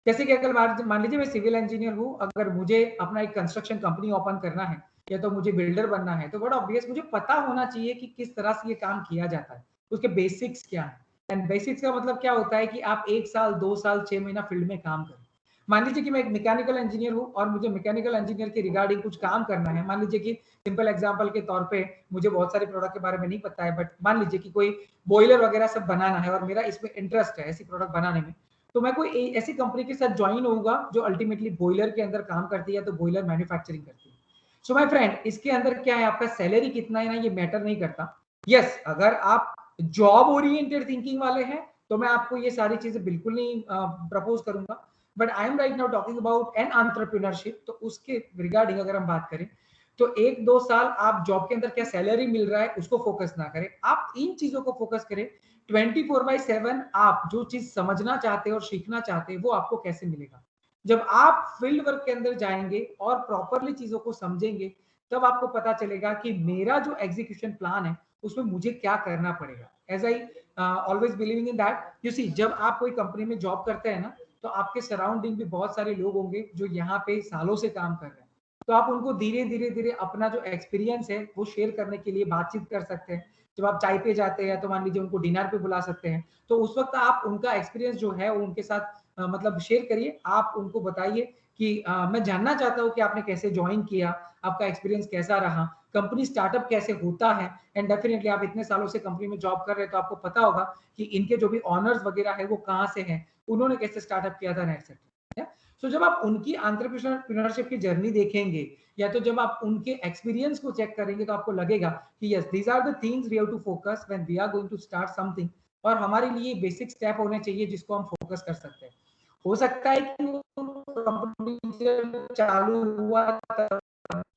जैसे कि अगर मान लीजिए मैं सिविल इंजीनियर हूँ, अगर मुझे अपना एक कंस्ट्रक्शन कंपनी ओपन करना है या तो मुझे बिल्डर बनना है तो बड़ा ऑब्वियस मुझे पता होना चाहिए कि किस तरह से ये काम किया जाता है, उसके बेसिक्स क्या है। एंड बेसिक्स का मतलब क्या होता है कि आप 1 साल 2 साल 6 महीना फील्ड में काम करें। मान लीजिए कि मैं एक मैकेनिकल इंजीनियर हूँ और मुझे मैकेनिकल इंजीनियर के रिगार्डिंग कुछ काम करना है। मान लीजिए कि सिंपल एग्जांपल के तौर पे मुझे बहुत सारे प्रोडक्ट के बारे में नहीं पता है, बट मान लीजिए कि कोई बॉयलर वगैरह सब बनाना है और मेरा इसमें इंटरेस्ट है ऐसी प्रोडक्ट बनाने में, तो मैं कोई ऐसी कंपनी के साथ ज्वाइन होऊंगा जो अल्टीमेटली बॉयलर के अंदर काम करती है, तो बॉयलर मैन्युफैक्चरिंग करती है। सो माय फ्रेंड इसके अंदर क्या है, आपका सैलरी कितना है ना ये मैटर नहीं करता। यस अगर आप जॉब ओरिएंटेड थिंकिंग वाले हैं तो मैं आपको ये सारी चीजें बिल्कुल नहीं प्रपोज करूंगा, but I am right now talking about an entrepreneurship. तो उसके रिगार्डिंग अगर हम बात करें तो 1-2 साल आप जॉब के अंदर क्या सैलरी मिल रहा है उसको फोकस ना करें, आप इन चीजों को फोकस करें 24/7 आप जो चीज समझना चाहते हैं और सीखना चाहते हैं वो आपको कैसे मिलेगा। जब आप फील्ड वर्क के अंदर जाएंगे और प्रॉपरली चीजों को समझेंगे तब आपको पता चलेगा कि मेरा जो एग्जीक्यूशन प्लान है उसमें मुझे क्या करना पड़ेगा। As I always believing in that, you see जब आप कोई कंपनी में जॉब करते हैं ना तो आपके सराउंडिंग भी बहुत सारे लोग होंगे जो यहाँ पे सालों से काम कर रहे हैं, तो आप उनको धीरे धीरे धीरे अपना जो एक्सपीरियंस है वो शेयर करने के लिए बातचीत कर सकते हैं। जब आप चाय पे जाते हैं तो मान लीजिए उनको डिनर पे बुला सकते हैं, तो उस वक्त आप उनका एक्सपीरियंस जो है वो उनके साथ मतलब शेयर करिए। आप उनको बताइए कि मैं जानना चाहता हूँ कि आपने कैसे ज्वाइन किया, आपका एक्सपीरियंस कैसा रहा, कंपनी स्टार्टअप कैसे होता है। एंड डेफिनेटली आप इतने सालों से कंपनी में जॉब कर रहे हैं तो आपको पता होगा कि इनके जो भी ऑनर्स वगैरह है वो कहाँ से हैं, उन्होंने कैसे स्टार्टअप किया था, एक्सेट्रा। सो जब आप उनकी एंटरप्रेन्योरशिप की जर्नी देखेंगे या तो जब आप उनके एक्सपीरियंस को चेक करेंगे तो आपको लगेगा कि yes these are the things we have to focus when we are going to start something. और हमारे लिए बेसिक स्टेप होने चाहिए जिसको हम फोकस कर सकते हैं। हो सकता है कि कंपनी चालू हुआ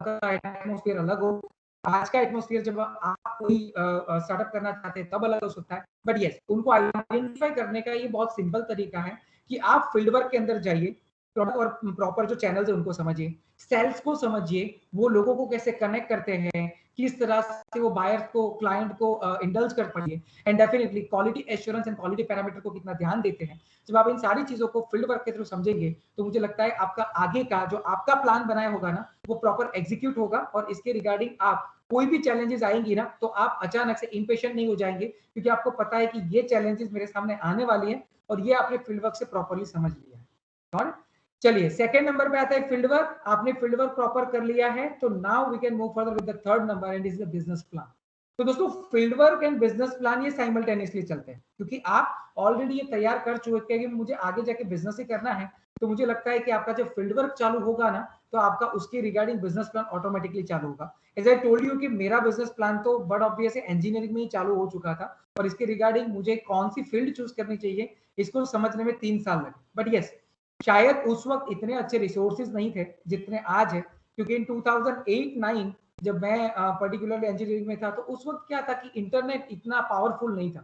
का एटमॉस्फेयर अलग हो, आज का एटमॉस्फेयर जब आप कोई स्टार्टअप करना चाहते हैं तब अलग हो सकता है, बट यस उनको आइडेंटिफाई करने का ये बहुत सिंपल तरीका है कि आप फील्ड वर्क के अंदर जाइए और प्रॉपर जो चैनल्स है उनको समझिए, सेल्स को समझिए, वो लोगों को कैसे कनेक्ट करते हैं, किस तरह से वो बायर्स को क्लाइंट को इंडल्ज कर पाइए, and definitely quality assurance and quality parameter को कितना ध्यान देते हैं। जब आप इन सारी चीजों को फील्ड वर्क के थ्रू समझेंगे तो मुझे लगता है आपका आगे का जो आपका प्लान बनाया होगा ना वो प्रॉपर एग्जीक्यूट होगा, और इसके रिगार्डिंग आप कोई भी चैलेंजेस आएंगी ना तो आप अचानक से इम्पेशेंट नहीं हो जाएंगे, क्योंकि आपको पता है कि ये चैलेंजेस मेरे सामने आने वाली है और ये आपने फील्ड वर्क से प्रॉपरली समझ लिया है। और चलिए सेकंड नंबर पे आता है फील्ड वर्क। आपने फील्ड वर्क प्रॉपर कर लिया है तो now we can move further with the third number and is the business plan. तो दोस्तों field work and business plan ये साइमल्टेनियसली चलते हैं, क्योंकि आप ऑलरेडी ये तैयार कर चुके हैं कि मुझे आगे जाके बिजनेस ही करना है, तो मुझे लगता है कि आपका जब फील्ड वर्क चालू होगा ना तो आपका उसके रिगार्डिंग बिजनेस प्लान ऑटोमेटिकली चालू होगा। एज आई टोल्ड यू कि मेरा बिजनेस प्लान तो बट ऑब्वियसली इंजीनियरिंग में ही चालू हो चुका था, और इसके रिगार्डिंग मुझे कौन सी फील्ड चूज करनी चाहिए इसको समझने में 3 साल लगे। बट यस शायद उस वक्त इतने अच्छे रिसोर्सेज नहीं थे जितने आज है, क्योंकि इन 2008-9 जब मैं पर्टिकुलरली इंजीनियरिंग में था तो उस वक्त क्या था कि इंटरनेट इतना पावरफुल नहीं था,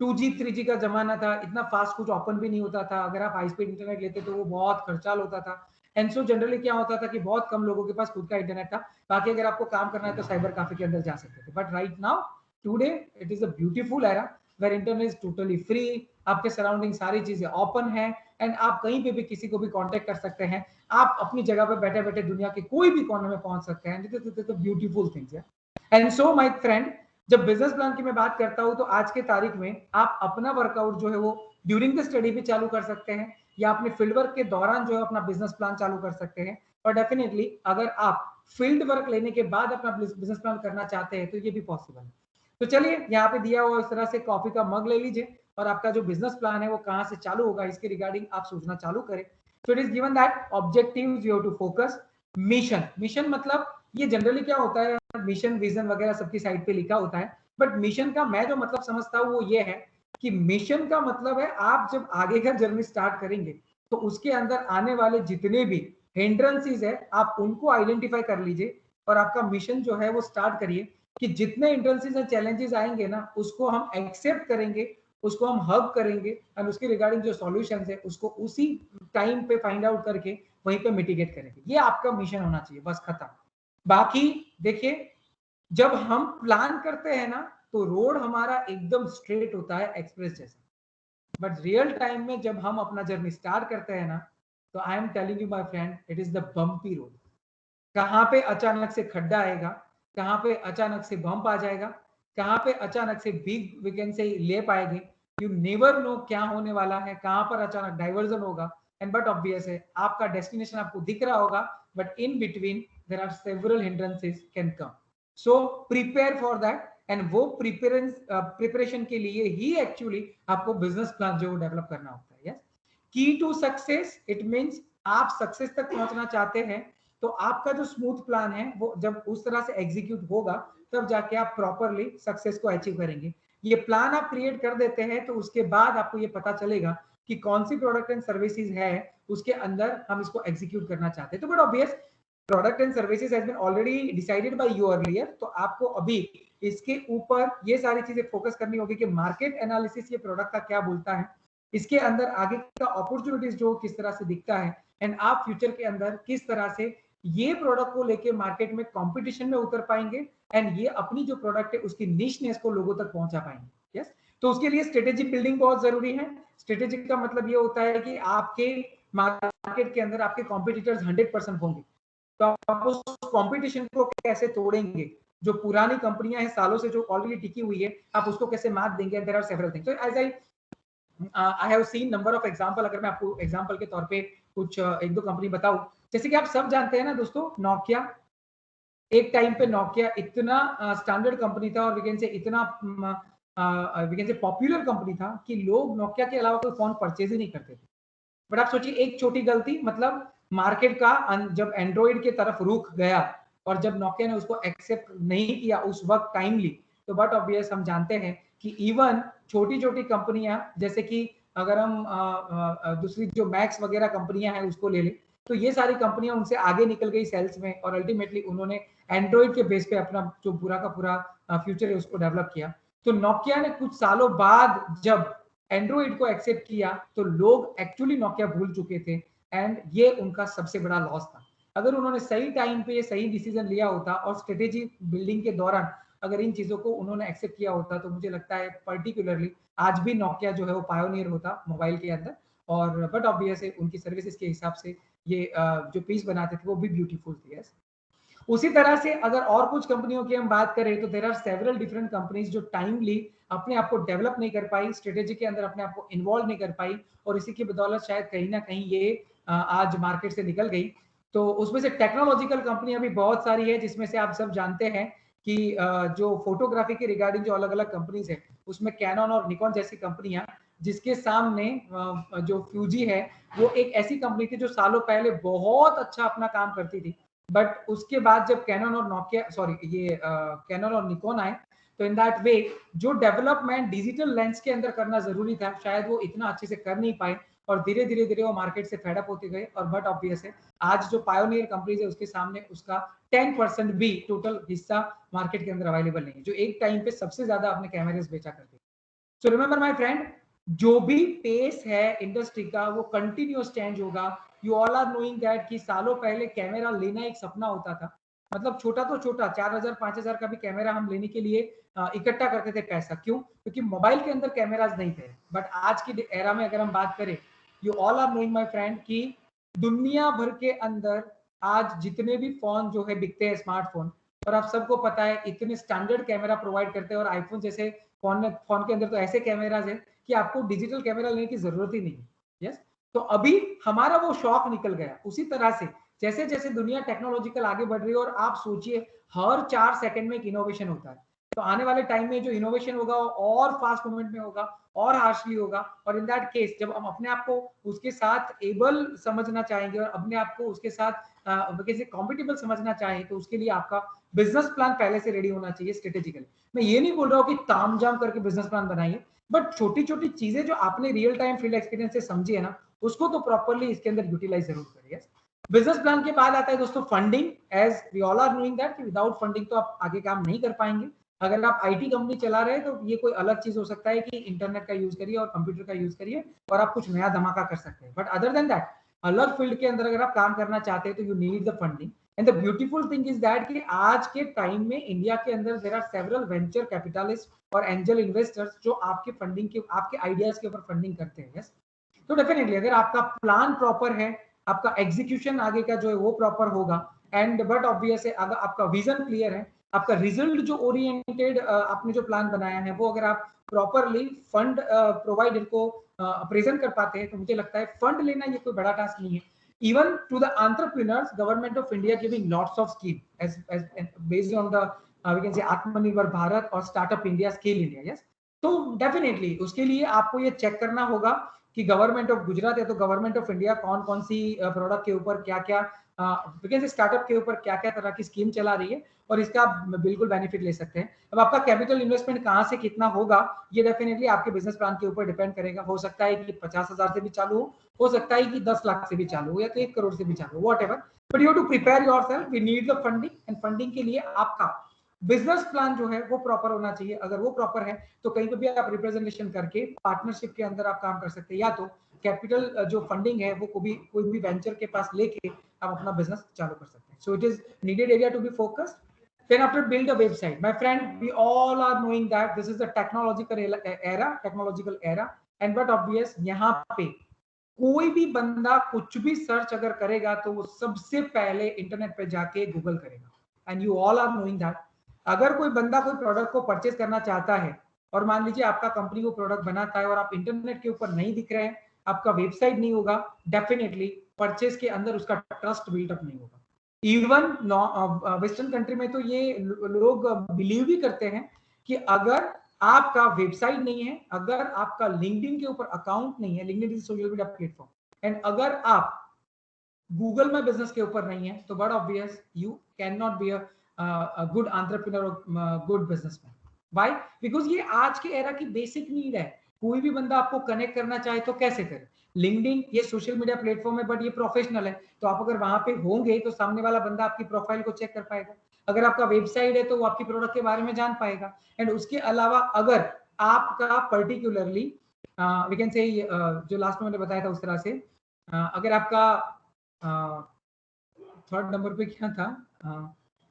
2G 3G का जमाना था, इतना फास्ट कुछ ओपन भी नहीं होता था, अगर आप हाई स्पीड इंटरनेट लेते तो वो बहुत खर्चाल होता था। एंड सो जनरली क्या होता था कि बहुत कम लोगों के पास खुद का इंटरनेट था, बाकी अगर आपको काम करना है तो साइबर कैफे के अंदर जा सकते थे। But right now today it is a beautiful era where internet is totally free, आपके सराउंडिंग सारी चीजें ओपन है, एंड आप कहीं पे भी किसी को भी कांटेक्ट कर सकते हैं, आप अपनी जगह पे बैठे बैठे दुनिया के कोई भी कोने में पहुंच सकते हैं। तो ब्यूटीफुल थिंग्स है। एंड सो माय फ्रेंड जब बिजनेस प्लान की मैं बात करता हूं तो आज के तारीख में आप अपना वर्कआउट जो है वो ड्यूरिंग द स्टडी भी चालू कर सकते हैं, या अपने फील्ड वर्क के दौरान जो है अपना बिजनेस प्लान चालू कर सकते हैं। और डेफिनेटली अगर आप फील्ड वर्क लेने के बाद अपना बिजनेस प्लान करना चाहते हैं तो ये भी पॉसिबल है। तो चलिए यहाँ पे दिया हुआ इस तरह से कॉफी का मग ले लीजिए, और आपका जो बिजनेस प्लान है वो कहाँ से चालू होगा इसके रिगार्डिंग आप सोचना चालू करें। So it is given that objectives you have to focus, mission मतलब ये जनरली क्या होता है, मिशन विजन वगैरह सबकी साइड पे लिखा होता है, बट मिशन का मैं जो मतलब समझता हूँ वो ये है कि मिशन का मतलब है आप जब आगे का जर्नी स्टार्ट करेंगे तो उसके अंदर आने वाले जितने भी हिंड्रेंसेस है आप उनको आइडेंटिफाई कर लीजिए, और आपका मिशन जो है वो स्टार्ट करिए कि जितने हिंड्रेंसेस एंड चैलेंजेस आएंगे ना उसको हम एक्सेप्ट करेंगे, उसको हम हग करेंगे, एंड उसके रिगार्डिंग जो सॉल्यूशंस है उसको उसी टाइम पे फाइंड आउट करके वहीं पे मिटिगेट करेंगे। ये आपका मिशन होना चाहिए, बस खत्म। बाकी देखिए जब हम प्लान करते हैं ना तो रोड हमारा एकदम स्ट्रेट होता है एक्सप्रेस जैसा, बट रियल टाइम में जब हम अपना जर्नी स्टार्ट करते हैं ना तो आई am telling you my friend it is the bumpy road. कहाँ पे अचानक से खड्डा आएगा, कहाँ पे अचानक से बम्प आ जाएगा, कहाँ पे अचानक से बिग वीकेंड से लेप आएगी, यू नेवर नो क्या होने वाला है, कहाँ पर अचानक डाइवर्जन होगा। एंड बट ऑब्वियस है आपका डेस्टिनेशन आपको दिख रहा होगा, but in between there are several hindrances can come. So prepare for that, and वो प्रिपरेशन के लिए ही एक्चुअली आपको बिजनेस प्लान जो डेवलप करना होता है। Yes key to success it means आप सक्सेस तक पहुंचना चाहते हैं तो आपका जो स्मूथ प्लान है वो जब उस तरह से एग्जीक्यूट होगा तब जाके आप प्रॉपरली सक्सेस को अचीव करेंगे। ये प्लान आप क्रिएट कर देते हैं तो उसके बाद आपको ये पता चलेगा कि कौन सी प्रोडक्ट एंड सर्विसेज है उसके अंदर हम इसको एग्जीक्यूट करना चाहते हैं। तो but obvious product and services has been already decided by you earlier, तो आपको अभी इसके ऊपर ये सारी चीजें फोकस करनी होगी कि मार्केट एनालिसिस ये प्रोडक्ट का क्या बोलता है, इसके अंदर आगे का अपॉर्चुनिटीज जो किस तरह से दिखता है, एंड आप फ्यूचर के अंदर किस तरह से ये प्रोडक्ट को लेके मार्केट में कंपटीशन में उतर पाएंगे, एंड ये अपनी जो प्रोडक्ट है उसकी निशनेस को लोगों तक पहुंचा पाएंगे। यस तो उसके लिए स्ट्रेटेजी बिल्डिंग बहुत जरूरी है। स्ट्रेटेजी का मतलब ये होता है कि आपके मार्केट के अंदर आपके कॉम्पिटिटर्स 100% होंगे, तो आप उस कंपटीशन को कैसे तोड़ेंगे, जो पुरानी कंपनियां हैं सालों से जो ऑलरेडी टिकी हुई है आप उसको कैसे मात देंगे। There are several things. So as I have seen number of example, अगर मैं आपको एग्जांपल के तौर पे कुछ एक दो कंपनी बताऊं, जैसे कि आप सब जानते हैं ना दोस्तों नोकिया, एक टाइम पे नोकिया इतना स्टैंडर्ड कंपनी था और वी कैन से इतना we can say popular company था कि लोग नोकिया के अलावा कोई फोन परचेज ही नहीं करते थे। बट आप सोचिए एक छोटी गलती, मतलब मार्केट का जब एंड्रॉइड के तरफ रुख गया और जब नोकिया ने उसको एक्सेप्ट नहीं किया उस वक्त टाइमली, तो बट ऑब्वियस हम जानते हैं कि इवन छोटी छोटी कंपनियां, जैसे कि अगर हम दूसरी जो मैक्स वगैरह कंपनियां हैं उसको ले लें, तो ये सारी कंपनियां उनसे आगे निकल गई सेल्स में, और अल्टीमेटली उन्होंने एंड्रॉइड के बेस पे अपना जो पूरा का पूरा फ्यूचर है उसको डेवलप किया। तो नोकिया ने कुछ सालों बाद जब एंड्रॉइड को एक्सेप्ट किया तो लोग एक्चुअली नोकिया भूल चुके थे, एंड ये उनका सबसे बड़ा लॉस था। अगर उन्होंने सही टाइम पे ये सही डिसीजन लिया होता और स्ट्रेटेजी बिल्डिंग के दौरान अगर इन चीजों को उन्होंने एक्सेप्ट किया होता, तो मुझे लगता है पर्टिकुलरली आज भी नोकिया जो है वो पायोनियर होता मोबाइल के अंदर। और बट ऑब्वियसली उनकी सर्विसेज के हिसाब से ये जो पीस बनाते थे वो भी ब्यूटीफुल थी। यस, उसी तरह से अगर और कुछ कंपनियों की हम बात करें तो there are several different companies जो टाइमली अपने आप को डेवलप नहीं कर पाई, स्ट्रेटेजी के अंदर अपने आप को इन्वॉल्व नहीं कर पाई, और इसी की बदौलत शायद कहीं ना कहीं ये आज मार्केट से निकल गई। तो उसमें से टेक्नोलॉजिकल कंपनियां भी बहुत सारी है, जिसमें से आप सब जानते हैं कि जो फोटोग्राफी के रिगार्डिंग जो अलग अलग कंपनीज है उसमें कैनन और निकॉन जैसी कंपनियां, जिसके सामने जो फ्यूजी है वो एक ऐसी कंपनी थी जो सालों पहले बहुत अच्छा अपना काम करती थी, बट उसके बाद जब कैनन और नोकिया ये कैनन और निकॉन आए, तो इन दैट वे जो डेवलपमेंट डिजिटल लेंस के अंदर करना जरूरी था शायद वो इतना अच्छे से कर नहीं पाए, और धीरे धीरे धीरे वो मार्केट से फेडअप होते गए। और बट ऑब्वियस है आज जो पायोनियर कंपनीज है उसके सामने उसका 10% भी टोटल हिस्सा मार्केट के अंदर अवेलेबल नहीं है, जो एक टाइम पे सबसे ज्यादा अपने कैमरेज बेचा करते थे। सो रिमेंबर माय फ्रेंड, जो भी पेस है इंडस्ट्री का वो कंटिन्यूस चेंज होगा। You all are knowing that कि सालों पहले कैमरा लेना एक सपना होता था, मतलब छोटा तो छोटा 4000 5000 का भी कैमरा हम लेने के लिए इकट्ठा करते थे पैसा। क्यों? क्योंकि मोबाइल के अंदर कैमराज नहीं थे। बट आज की एरा में अगर हम बात करें, you all are knowing my friend कि दुनिया भर के अंदर आज जितने भी फोन जो है बिकते हैं स्मार्टफोन, और आप सबको पता है इतने स्टैंडर्ड कैमरा प्रोवाइड करते हैं, और आईफोन जैसे फोन के अंदर तो ऐसे कैमराज है कि आपको डिजिटल कैमरा लेने की जरूरत ही नहीं है। यस, तो अभी हमारा वो शौक निकल गया। उसी तरह से जैसे जैसे दुनिया टेक्नोलॉजिकल आगे बढ़ रही है, और आप सोचिए हर 4 सेकंड में एक इनोवेशन होता है, तो आने वाले टाइम में जो इनोवेशन होगा वो और फास्ट मूवमेंट में होगा, और हार्शली होगा। और इन दैट केस जब हम अपने आप को उसके साथ एबल समझना चाहेंगे और अपने आप को उसके साथ कैसे कॉम्पिटेबल समझना चाहें, तो उसके लिए आपका बिजनेस प्लान पहले से रेडी होना चाहिए स्ट्रेटेजिकली। मैं ये नहीं बोल रहा हूँ कि तामझाम करके बिजनेस प्लान बनाइए, बट छोटी छोटी चीजें जो आपने रियल टाइम फील्ड एक्सपीरियंस से समझी है ना, उसको तो प्रॉपरली इसके अंदर यूटिलाइज जरूर करिए। बिजनेस प्लान के बाद आता है दोस्तों funding. As we all are knowing that without funding तो आप आगे काम नहीं कर पाएंगे। अगर आप आईटी कंपनी चला रहे हैं तो ये कोई अलग चीज हो सकता है कि इंटरनेट का यूज करिए और कंप्यूटर का यूज करिए और आप कुछ नया धमाका कर सकते हैं, बट अदर देन दैट अलग फील्ड के अंदर अगर आप काम करना चाहते हैं तो you need the funding. And the beautiful thing is that कि आज के टाइम में इंडिया के अंदर there are several venture capitalist और एंजल इन्वेस्टर्स जो आपके फंडिंग के आपके आइडियाज के ऊपर फंडिंग करते हैं। यस, तो डेफिनेटली अगर आपका प्लान प्रॉपर है, आपका एग्जीक्यूशन आगे का जो है वो प्रॉपर होगा, एंड बट ऑब्वियस है अगर आपका विजन क्लियर है, आपका रिजल्ट जो ओरिएंटेड आपने जो प्लान बनाया है वो अगर आप प्रॉपरली फंड प्रोवाइडर को प्रेजेंट कर पाते हैं, तो मुझे लगता है फंड लेना ये कोई बड़ा टास्क नहीं है। even to the entrepreneurs, government of India giving lots of scheme as based on the we can say Atmanirbhar Bharat और Startup India, Scale India. yes, तो डेफिनेटली उसके लिए आपको ये चेक करना होगा कि गवर्नमेंट ऑफ गुजरात है तो गवर्नमेंट ऑफ इंडिया कौन कौन सी प्रोडक्ट के ऊपर क्या क्या स्टार्टअप के ऊपर क्या क्या तरह की स्कीम चला रही है, और इसका आप बिल्कुल बेनिफिट ले सकते हैं। अब आपका कैपिटल इन्वेस्टमेंट कहाँ से कितना होगा ये डेफिनेटली आपके बिजनेस प्लान के ऊपर डिपेंड करेगा। हो सकता है कि 50,000 से भी चालू हो सकता है कि 10 लाख से भी चालू हो, या तो 1 करोड़ से भी चालू हो, whatever, but you have to prepare yourself. We need the funding, and funding के लिए आपका बिजनेस प्लान जो है वो प्रॉपर होना चाहिए। अगर वो प्रॉपर है तो कहीं पे भी आप रिप्रेजेंटेशन करके पार्टनरशिप के अंदर आप काम कर सकते हैं, या तो कैपिटल जो फंडिंग है वो कोई भी वेंचर के पास लेके आप अपना बिजनेस चालू कर सकते हैं। So it is needed area to be focused. Then after build a website, my friend, we all are knowing that this is the technological era, and but obvious यहाँ पे कोई भी बंदा कुछ भी सर्च अगर करेगा तो वो सबसे पहले इंटरनेट पे जाके गूगल करेगा, and you all are knowing that अगर कोई बंदा कोई प्रोडक्ट को परचेज करना चाहता है और मान लीजिए आपका कंपनी वो प्रोडक्ट बनाता है और आप इंटरनेट के ऊपर नहीं दिख रहे हैं, आपका वेबसाइट नहीं होगा, डेफिनेटली परचेज के अंदर उसका ट्रस्ट बिल्डअप नहीं होगा। इवन वेस्टर्न कंट्री में तो ये लोग बिलीव भी करते हैं कि अगर आपका वेबसाइट नहीं है, अगर आपका लिंक्डइन के ऊपर अकाउंट नहीं है, LinkedIn is social media platform, and अगर आप गूगल में बिजनेस के ऊपर नहीं है, तो but obvious you can not be a good entrepreneur और गुड बिजनेसमैन। वाई? बिकॉज ये आज के एरा की बेसिक नीड है। कोई भी बंदा आपको कनेक्ट करना चाहे तो कैसे करे? लिंक्डइन ये सोशल मीडिया प्लेटफॉर्म है, बट ये प्रोफेशनल है, तो आप अगर वहां पे होंगे तो सामने वाला बंदा आपकी प्रोफाइल को चेक कर पाएगा। अगर आपका वेबसाइट है तो वो आपकी प्रोडक्ट के बारे में जान पाएगा। एंड उसके अलावा अगर आपका पर्टिकुलरली वी कैन से जो लास्ट में मैंने बताया था उस तरह से, अगर आपका थर्ड नंबर पे क्या था,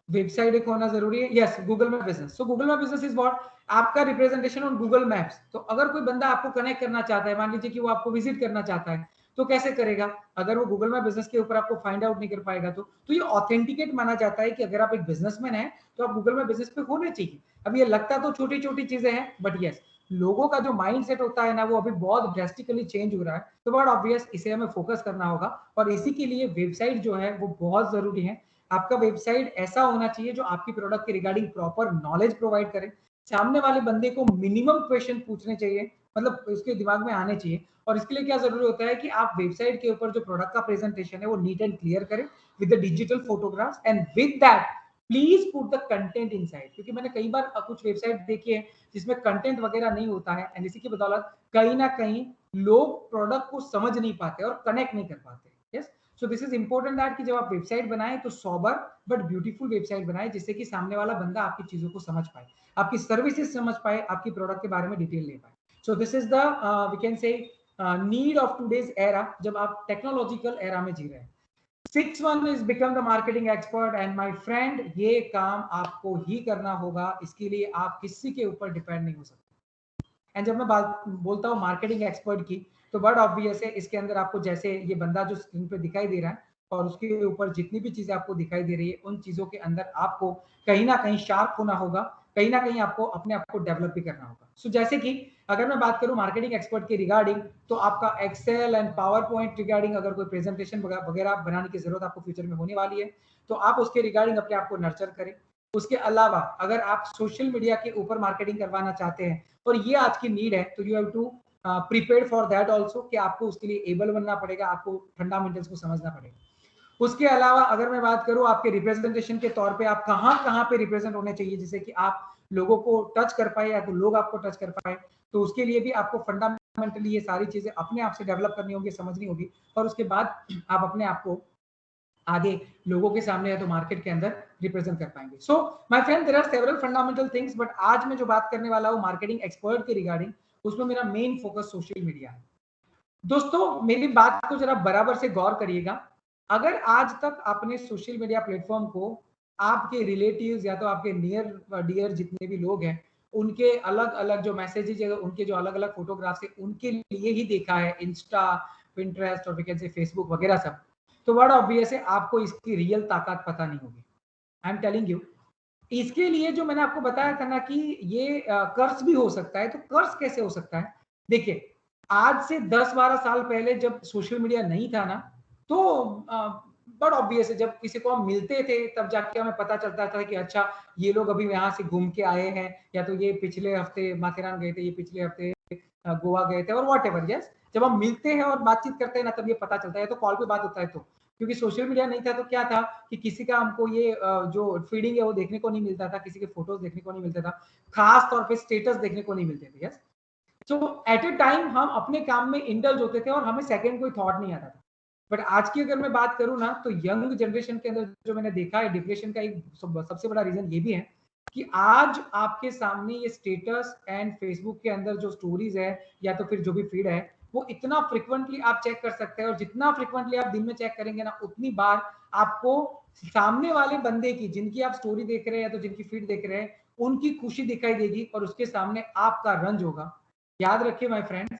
वेबसाइट एक होना जरूरी है, yes Google map business. So Google map business is what, आपका रिप्रेजेंटेशन ऑन गूगल मैप्स। तो अगर कोई बंदा आपको कनेक्ट करना चाहता है, मान लीजिए कि वो आपको विजिट करना चाहता है, तो कैसे करेगा? अगर वो गूगल मैप बिजनेस के ऊपर आपको फाइंड आउट नहीं कर पाएगा तो ये ऑथेंटिकेट माना जाता है कि अगर आप एक बिजनेसमैन है तो आप गूगल मैप बिजनेस पे होने चाहिए। अब ये लगता तो छोटी छोटी चीजें हैं, बट यस लोगों का जो माइंडसेट होता है ना, वो अभी बहुत ड्रेस्टिकली चेंज हो रहा है। तो बहुत ऑब्वियस इसे हमें फोकस करना होगा, और इसी के लिए वेबसाइट जो है वो बहुत जरूरी है। आपका वेबसाइट ऐसा होना चाहिए जो आपकी प्रोडक्ट के रिगार्डिंग प्रॉपर नॉलेज प्रोवाइड करे। सामने वाले बंदे को मिनिमम क्वेश्चन पूछने चाहिए, मतलब उसके दिमाग में आने चाहिए। और इसके लिए क्या जरूरी होता है कि आप वेबसाइट के ऊपर जो प्रोडक्ट का प्रेजेंटेशन है वो नीट एंड क्लियर करें with the digital photographs, and with that please put the content inside. क्योंकि मैंने कई बार कुछ वेबसाइट देखी है जिसमें कंटेंट वगैरह नहीं होता है, एंड इसी की बदौलत कहीं ना कहीं लोग प्रोडक्ट को समझ नहीं पाते और कनेक्ट नहीं कर पाते। Yes, so this is important that कि जब आप वेबसाइट बनाएं तो सोबर बट ब्यूटीफुल वेबसाइट बनाएं, जिससे कि सामने वाला बंदा आपकी चीजों को समझ पाए, आपकी सर्विसेज समझ पाए, आपकी प्रोडक्ट के बारे में डिटेल ले पाए। So this is the we can say need of today's era, जब आप टेक्नोलॉजिकल एरा में जी रहे हैं। 6 1 is become the marketing expert, and my friend ये काम आपको ही करना होगा, इसके लिए आप किसी के ऊपर डिपेंड नहीं हो सकते। एंड जब मैं बात बोलता हूँ मार्केटिंग एक्सपर्ट की, तो बड़ा ऑब्वियस है, इसके अंदर आपको जैसे ये बंदा जो स्क्रीन पे दिखाई दे रहा है और उसके ऊपर जितनी भी चीजें आपको दिखाई दे रही है, उन चीजों के अंदर आपको कहीं ना कहीं शार्प होना होगा, कहीं ना कहीं आपको अपने आप को डेवलप भी करना होगा। सो जैसे कि अगर मैं बात करूं मार्केटिंग एक्सपर्ट के रिगार्डिंग, तो आपका Excel and PowerPoint regarding अगर कोई प्रेजेंटेशन वगैरह बनाने की जरूरत आपको फ्यूचर में होने वाली है, तो आप उसके रिगार्डिंग अपने आप को नर्चर करें। उसके अलावा अगर आप सोशल मीडिया के ऊपर मार्केटिंग करवाना चाहते हैं और ये आज की नीड है, तो you have to prepare for that also, कि आपको उसके लिए एबल बनना पड़ेगा, आपको फंडामेंटल्स को समझना पड़ेगा। उसके अलावा अगर मैं बात करूं आपके रिप्रेजेंटेशन के तौर पे, आप कहाँ कहाँ पे रिप्रेजेंट होने चाहिए जिससे कि आप लोगों को टच कर पाए या तो लोग आपको टच कर पाए, तो उसके लिए भी आपको फंडामेंटली ये सारी चीजें अपने आप से डेवलप करनी होगी, समझनी होगी, और उसके बाद आप अपने आप को आगे लोगों के सामने है तो मार्केट के अंदर रिप्रेजेंट कर पाएंगे। So my friend, there are several fundamental things, but आज मैं जो बात करने वाला हूँ मार्केटिंग एक्सपर्ट के रिगार्डिंग, उसमें मेरा मेन फोकस सोशल मीडिया है। दोस्तों मेरी बात को जरा बराबर से गौर करिएगा। अगर आज तक आपने सोशल मीडिया प्लेटफॉर्म को आपके रिलेटिव्स या तो आपके नियर डियर जितने भी लोग हैं, उनके अलग अलग जो मैसेजेस है, उनके जो अलग अलग फोटोग्राफ्स है, उनके लिए ही देखा है, इंस्टा, पिंटरेस्ट और वी कैन से फेसबुक वगैरह सब, तो बड़ा ऑब्वियस है आपको इसकी रियल ताकत पता नहीं होगी। आई एम टेलिंग यू। इसके लिए जो मैंने आपको बताया था ना कि ये कर्ज भी हो सकता है, तो कर्ज कैसे हो सकता है? देखिए, आज से 10-12 साल पहले जब सोशल मीडिया नहीं था ना, तो बड़ा ऑब्वियस है, जब किसी को हम मिलते थे तब जाके हमें पता चलता था कि अच्छा ये लोग अभी यहाँ से घूम के आए हैं, या तो ये पिछले हफ्ते माथेरान गए थे, ये पिछले हफ्ते गोवा गए थे, और वॉट एवर। यस, जब हम मिलते हैं और बातचीत करते हैं ना, तब ये पता चलता है, तो कॉल पे बात होता है तो, क्योंकि सोशल मीडिया नहीं था तो क्या था कि किसी का हमको ये जो फीडिंग है वो देखने को नहीं मिलता था, किसी के फोटोज देखने को नहीं मिलता था, खास तौर पे स्टेटस देखने को नहीं मिलते थे। Yes, so at a time हम अपने काम में इंडल्ज होते थे और हमें सेकंड कोई थॉट नहीं आता था। बट आज की अगर मैं बात करूं ना, तो यंग जनरेशन के अंदर जो मैंने देखा है, डिप्रेशन का एक सबसे बड़ा रीजन ये भी है कि आज आपके सामने ये स्टेटस एंड फेसबुक के अंदर जो स्टोरीज है या तो फिर जो भी फीड है, वो इतना फ्रिक्वेंटली आप चेक कर सकते हैं, और जितना फ्रिक्वेंटली आप दिन में चेक करेंगे ना, उतनी बार आपको सामने वाले बंदे की, जिनकी आप स्टोरी देख रहे हैं या तो जिनकी फीड देख रहे हैं, उनकी खुशी दिखाई देगी और उसके सामने आपका रंज होगा। याद रखिए my friends,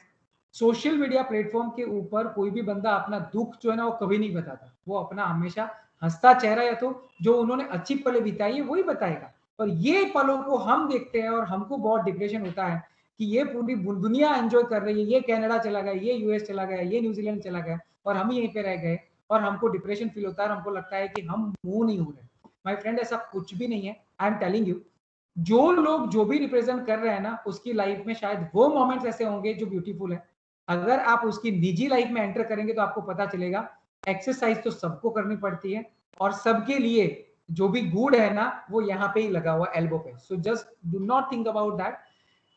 social media platform के ऊपर कोई भी बंदा अपना दुख जो है ना वो कभी नहीं बताता, वो अपना हमेशा हंसता चेहरा या तो जो उन्होंने अच्छी पलें बिताई है वही बताएगा। और ये पलों को हम देखते हैं और हमको बहुत डिप्रेशन होता है कि ये पूरी दुनिया एंजॉय कर रही है, ये कनाडा चला गया, ये यूएस चला गया, ये न्यूजीलैंड चला गया, और हम यहीं पे रह गए, और हमको डिप्रेशन फील होता है और हमको लगता है कि हम मूव नहीं हो रहे। माय फ्रेंड, ऐसा कुछ भी नहीं है। आई एम टेलिंग यू, जो लोग जो भी रिप्रेजेंट कर रहे हैं ना, उसकी लाइफ में शायद वो मोमेंट्स ऐसे होंगे जो ब्यूटीफुल है। अगर आप उसकी निजी लाइफ में एंटर करेंगे तो आपको पता चलेगा एक्सरसाइज तो सबको करनी पड़ती है, और सबके लिए जो भी गुड है ना वो यहाँ पे ही लगा हुआ एल्बो पे. So just do not think about that.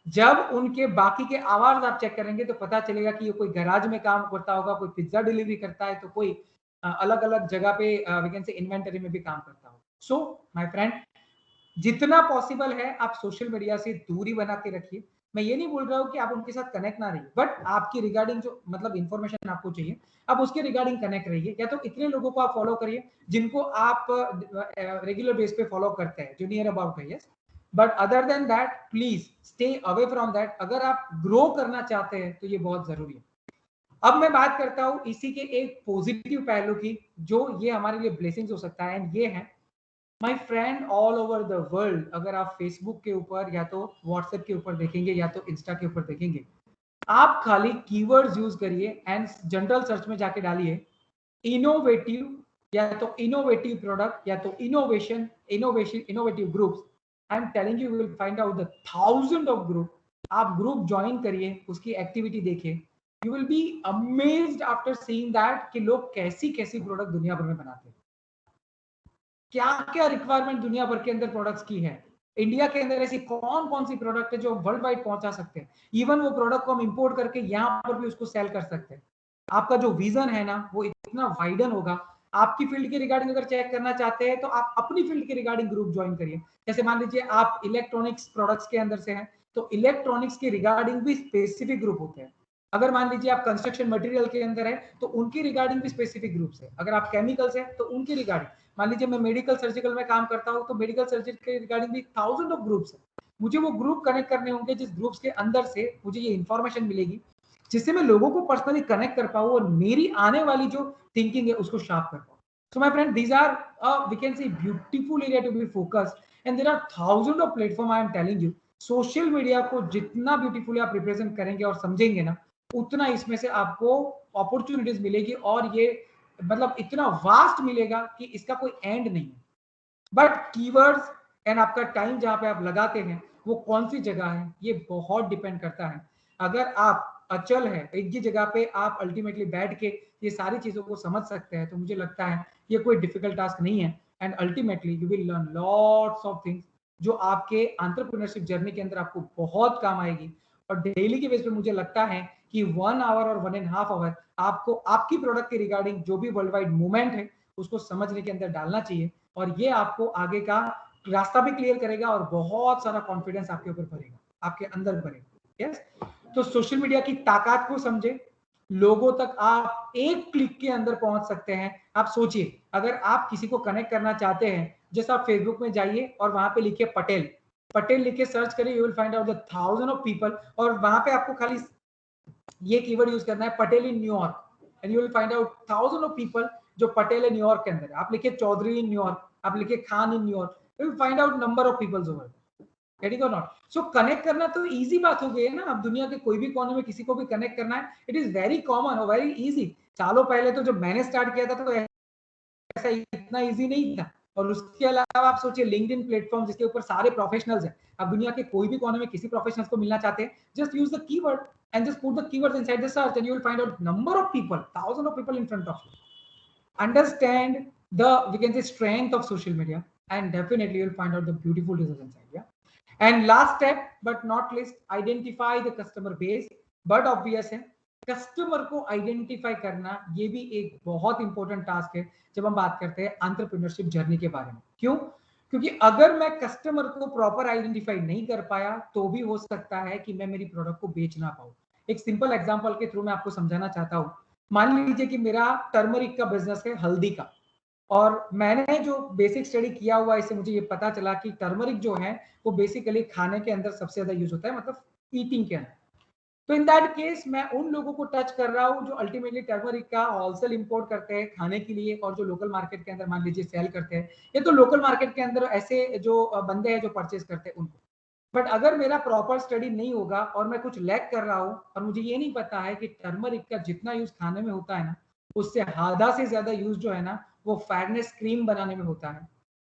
जब उनके बाकी के आवाज आप चेक करेंगे तो पता चलेगा कि ये कोई गैराज में काम करता होगा, कोई पिज्जा डिलीवरी करता है, तो कोई अलग अलग जगह पे वी कैन से इन्वेंटरी में भी काम करता होगा. सो माय फ्रेंड, जितना पॉसिबल है आप सोशल मीडिया से दूरी बना के रखिए. मैं ये नहीं बोल रहा हूँ कि आप उनके साथ कनेक्ट ना रहिए, बट आपकी रिगार्डिंग जो मतलब इंफॉर्मेशन आपको चाहिए आप उसके रिगार्डिंग कनेक्ट रहिए. या तो इतने लोगों को आप फॉलो करिए जिनको आप रेगुलर बेस पे फॉलो करते हैं, जो नियर अबाउट है. Yes, but other than that please stay away from that. अगर आप ग्रो करना चाहते हैं तो ये बहुत जरूरी है. अब मैं बात करता हूं इसी के एक पॉजिटिव पहलू की, जो ये हमारे लिए ब्लेसिंग्स हो सकता है, एंड ये है my friend all over the world. अगर आप फेसबुक के ऊपर या तो व्हाट्सएप के ऊपर देखेंगे या तो इंस्टा के ऊपर देखेंगे, आप खाली कीवर्ड्स यूज करिए एंड जनरल सर्च में जाके डालिए इनोवेटिव, या तो इनोवेटिव प्रोडक्ट, या तो innovative groups. I am telling you will find out the thousand of group. आप ग्रुप ज्वाइन करिए, उसकी एक्टिविटी देखिए, you will be amazed after seeing that कि लोग कैसी कैसी प्रोडक्ट दुनिया भर में बनाते हैं, क्या क्या रिक्वायरमेंट दुनिया भर के अंदर प्रोडक्ट्स की है. इंडिया के अंदर ऐसी कौन कौन सी प्रोडक्ट है जो वर्ल्ड वाइड पहुंचा सकते हैं. इवन वो प्रोडक्ट को हम इंपोर्ट करके यहाँ पर भी उसको सेल कर सकते हैं. आपका जो विजन है ना वो इतना वाइडन होगा. आपकी फील्ड के रिगार्डिंग अगर चेक करना चाहते हैं तो आप अपनी फील्ड के रिगार्डिंग ग्रुप ज्वाइन करिए. जैसे मान लीजिए आप इलेक्ट्रॉनिक्स प्रोडक्ट्स के अंदर से हैं, तो इलेक्ट्रॉनिक्स के रिगार्डिंग भी स्पेसिफिक ग्रुप होते हैं. अगर मान लीजिए आप कंस्ट्रक्शन मटेरियल के अंदर है तो उनकी रिगार्डिंग भी स्पेसिफिक ग्रुप्स है. अगर आप केमिकल्स है तो उनकी रिगार्डिंग, मान लीजिए मैं मेडिकल सर्जिकल में काम करता हूँ तो मेडिकल सर्जरी के रिगार्डिंग भी थाउजेंड ऑफ ग्रुप्स है. मुझे वो ग्रुप कनेक्ट करने होंगे जिस ग्रुप्स के अंदर से मुझे ये इंफॉर्मेशन मिलेगी, जिससे मैं लोगों को पर्सनली कनेक्ट कर पाऊँ और मेरी आने वाली जो थिंकिंग है उसको शार्प कर पाऊँ. So my friend, these are we can say beautiful area to be focused and there are thousand of platform. I am telling you, social media को जितना ब्यूटीफुली आप रिप्रेजेंट करेंगे और समझेंगे ना, उतना इसमें से आपको अपॉर्चुनिटीज मिलेगी, और ये मतलब इतना वास्ट मिलेगा कि इसका कोई एंड नहीं है. बट कीवर्ड्स एंड आपका टाइम जहां पे आप लगाते हैं वो कौन सी जगह है, ये बहुत डिपेंड करता है. अगर आप अचल है, एक ही जगह पे आप अल्टीमेटली बैठ के ये सारी चीजों को समझ सकते हैं, तो मुझे लगता है ये कोई डिफिकल्ट टास्क नहीं है. And ultimately you will learn lots of things जो आपके एंटरप्रेन्योरशिप जर्नी के अंदर आपको बहुत काम आएगी. और डेली के बेस पे मुझे लगता है कि 1 आवर और 1.5 आवर आपको आपकी प्रोडक्ट के रिगार्डिंग जो भी वर्ल्ड वाइड मूवमेंट है उसको समझने के अंदर डालना चाहिए. और ये आपको आगे का रास्ता भी क्लियर करेगा और बहुत सारा कॉन्फिडेंस आपके ऊपर भरेगा, आपके अंदर भरेगा. यस, तो सोशल मीडिया की ताकत को समझे, लोगों तक आप एक क्लिक के अंदर पहुंच सकते हैं. आप सोचिए, अगर आप किसी को कनेक्ट करना चाहते हैं, जैसे आप फेसबुक में जाइए और वहां पे लिखिए पटेल, पटेल लिख के सर्च करिए, you will find out the thousand of people. और वहां पे आपको खाली ये कीवर्ड यूज करना है, Patel in New York, and you will find out thousand of people जो पटेल है न्यूयॉर्क के अंदर. आप लिखिए चौधरी इन न्यूयॉर्क, आप लिखिए Khan in New York, you will find out number of peoples over. Getting और नॉट? सो कनेक्ट करना तो इजी बात हो गई है ना. अब दुनिया के कोई भी कोने में किसी को भी कनेक्ट करना है, इट इज वेरी कॉमन और वेरी इजी. सालों पहले तो जब मैंने स्टार्ट किया था तो ऐसा इतना इजी नहीं था. और उसके अलावा आप सोचिए लिंक्डइन प्लेटफॉर्म जिसके ऊपर सारे प्रोफेशनल्स हैं. आप दुनिया के कोई भी कोने में किसी प्रोफेशनल्स को मिलना चाहते हैं, just use the keyword and just put the keywords inside the search and you will find out number of people, thousands of people in front of you. Understand the, we can say, strength of social media, and definitely you will find out the beautiful results inside. Yeah. And last step but not least, identify the customer base. but obvious है, customer को identify करना ये भी एक बहुत important task है जब हम बात करते हैं एंटरप्रेन्योरशिप जर्नी के बारे में. क्यों? क्योंकि अगर मैं कस्टमर को प्रॉपर आइडेंटिफाई नहीं कर पाया तो भी हो सकता है कि मैं मेरी प्रोडक्ट को बेच ना पाऊं. एक सिंपल एग्जांपल के थ्रू मैं आपको समझाना चाहता हूं. मान लीजिए कि मेरा टर्मरिक का बिजनेस है, हल्दी का, और मैंने जो बेसिक स्टडी किया हुआ इससे मुझे ये पता चला कि टर्मरिक जो है वो बेसिकली खाने के अंदर सबसे ज्यादा यूज होता है, मतलब ईटिंग के अंदर. तो इन दैट केस मैं उन लोगों को टच कर रहा हूँ जो अल्टीमेटली टर्मरिक का होलसेल इंपोर्ट करते हैं खाने के लिए, और जो लोकल मार्केट के अंदर मान लीजिए सेल करते हैं, ये तो लोकल मार्केट के अंदर ऐसे जो बंदे हैं जो परचेज करते हैं उनको. बट अगर मेरा प्रॉपर स्टडी नहीं होगा और मैं कुछ लैक कर रहा हूँ और मुझे ये नहीं पता है कि टर्मरिक का जितना यूज खाने में होता है ना, उससे आधा से ज्यादा यूज जो है ना वो फेयरनेस क्रीम बनाने में होता है.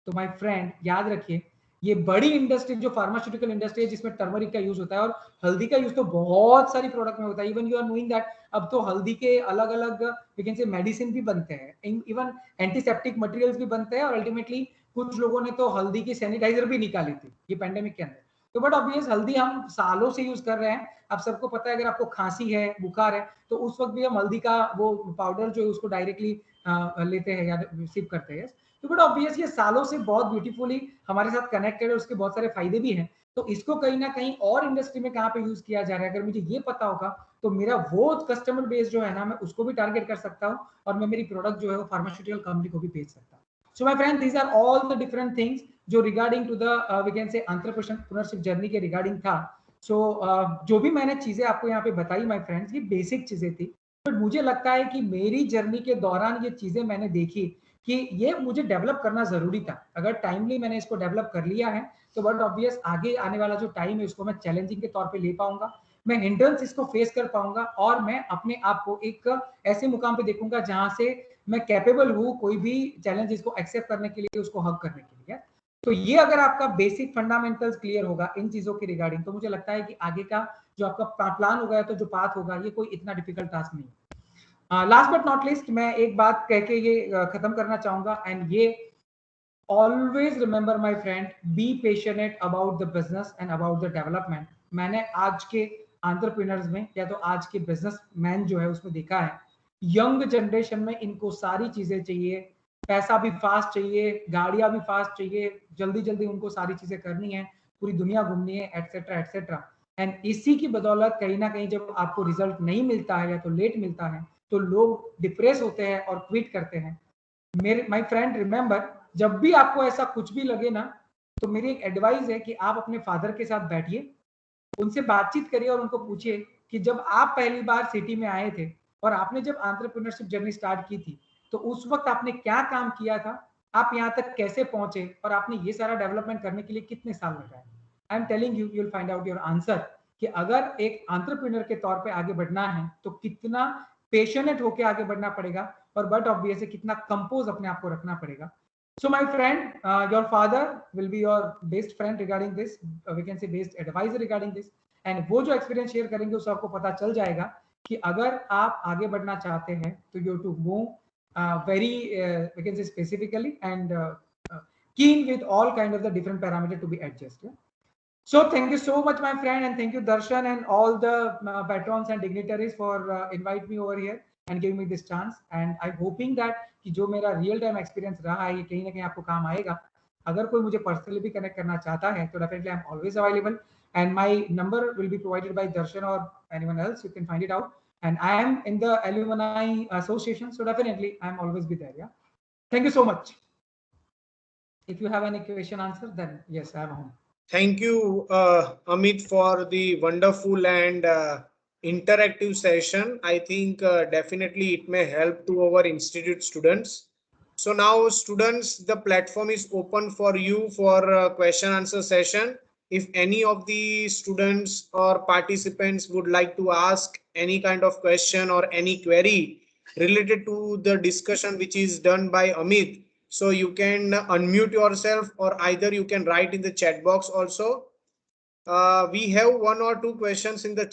तो माय फ्रेंड याद रखिए, ये बड़ी इंडस्ट्री जो फार्मास्यूटिकल इंडस्ट्री है जिसमें टर्मरिक का यूज होता है, और हल्दी का यूज तो बहुत सारी प्रोडक्ट में होता है. Even you are knowing that अब तो हल्दी के अलग अलग वी कैन से मेडिसिन भी बनते हैं, इवन एंटीसेप्टिक मटेरियल्स भी बनते हैं, और अल्टीमेटली कुछ लोगों ने तो हल्दी की सैनिटाइजर भी निकाली थी ये पेंडेमिक के अंदर। तो बट ऑब्वियस हल्दी हम सालों से यूज कर रहे हैं। अब सबको पता है अगर आपको खांसी है, बुखार है, तो उस वक्त भी हम हल्दी का वो पाउडर जो है उसको डायरेक्टली लेते हैं या सिप करते हैं। तो बट ऑब्वियस ये सालों से बहुत ब्यूटीफुली हमारे साथ कनेक्टेड है, उसके बहुत सारे फायदे भी हैं। तो इसको कहीं ना कहीं और इंडस्ट्री में कहाँ पे यूज किया जा रहा है, अगर मुझे ये पता होगा तो मेरा वो कस्टमर बेस जो है ना, मैं उसको भी टारगेट कर सकता हूँ और मैं मेरी प्रोडक्ट जो है वो फार्मास्यूटिकल कंपनी को भी बेच सकता हूँ। So my friend, these are all the different things जो regarding to the we can say entrepreneurship journey के रिगार्डिंग था। सो जो भी मैंने चीजें आपको यहाँ पे बताई माय फ्रेंड्स, ये बेसिक चीजें थी। बट मुझे लगता है कि मेरी जर्नी के दौरान ये चीजें मैंने देखी कि ये मुझे डेवलप करना जरूरी था। अगर टाइमली मैंने इसको डेवलप कर लिया है तो बट ऑब्वियस आगे आने वाला जो टाइम है उसको मैं चैलेंजिंग के तौर पे ले पाऊंगा, मैं हिंड्रेंस इसको फेस कर पाऊंगा और मैं अपने आप को एक ऐसे मुकाम पे देखूंगा जहां से मैं कैपेबल हूँ कोई भी चैलेंज इसको एक्सेप्ट करने के लिए, उसको हक करने के लिए। तो ये अगर आपका बेसिक फंडामेंटल्स क्लियर होगा इन चीजों की रिगार्डिंग, तो मुझे लगता है कि आगे का जो आपका प्लान होगा या तो जो पाथ होगा, ये कोई इतना डिफिकल्ट टास्क नहीं है। लास्ट बट नॉट लीस्ट, मैं एक बात कह के ये खत्म करना चाहूंगा, एंड ये always remember my friend, be passionate about the business and about the development. मैंने आज के एंटरप्रेन्योर्स में या तो आज के बिजनेसमैन जो है उसमें देखा है, यंग जनरेशन में इनको सारी चीजें चाहिए, पैसा भी फास्ट चाहिए, गाड़ियां भी फास्ट चाहिए, जल्दी जल्दी उनको सारी चीजें करनी है, पूरी दुनिया घूमनी है, एटसेट्रा एटसेट्रा। एंड इसी की बदौलत कहीं ना कहीं जब आपको रिजल्ट नहीं मिलता है या तो लेट मिलता है, तो लोग डिप्रेस होते हैं और क्विट करते हैं। मेरे माय फ्रेंड रिमेंबर, जब भी आपको ऐसा कुछ भी लगे ना, तो मेरी एक एडवाइस है कि आप अपने फादर के साथ बैठिए, उनसे बातचीत करिए और उनको पूछिए कि जब आप पहली बार सिटी में आए थे और आपने जब एंटरप्रेन्योरशिप जर्नी स्टार्ट की थी, तो उस वक्त आपने क्या काम किया था, आप यहाँ तक कैसे पहुंचे और आपने ये सारा डेवलपमेंट करने के लिए कितने साल लगाए। आई am telling you, you will find out your answer कि अगर एक एंटरप्रेन्योर के तौर पे आगे बढ़ना है तो कितना पेशनेट होके आगे बढ़ना पड़ेगा और बट ऑब्वियसली कितना कंपोज अपने आप को रखना पड़ेगा। So my friend, your father will be your best friend regarding this, we can say best advisor regarding this, and वो जो experience share करेंगे उससे आपको पता चल जाएगा कि अगर आप आगे बढ़ना चाहते हैं तो you have to move very we can say specifically and keen with all kind of the different parameter to be adjusted. Yeah? So thank you so much, my friend, and thank you Darshan and all the patrons and dignitaries for invite me over here and giving me this chance. And I'm hoping that कि जो मेरा real time experience रहा है ये कहीं ना कहीं आपको काम आएगा। अगर कोई मुझे पर्सनली भी कनेक्ट करना चाहता है तो definitely I am always available, and my number will be provided by Darshan और anyone else, you can find it out, and I am in the alumni association, so definitely I am always be there. Yeah thank you so much. If you have any question answer then yes, I am home. Thank you, Amit, for the wonderful and interactive session. I think definitely it may help to our institute students. So now, students, the platform is open for you for question answer session. If any of the students or participants would like to ask any kind of question or any query related to the discussion which is done by Amit, so you can unmute yourself or either you can write in the chat box also. We have one or two questions in the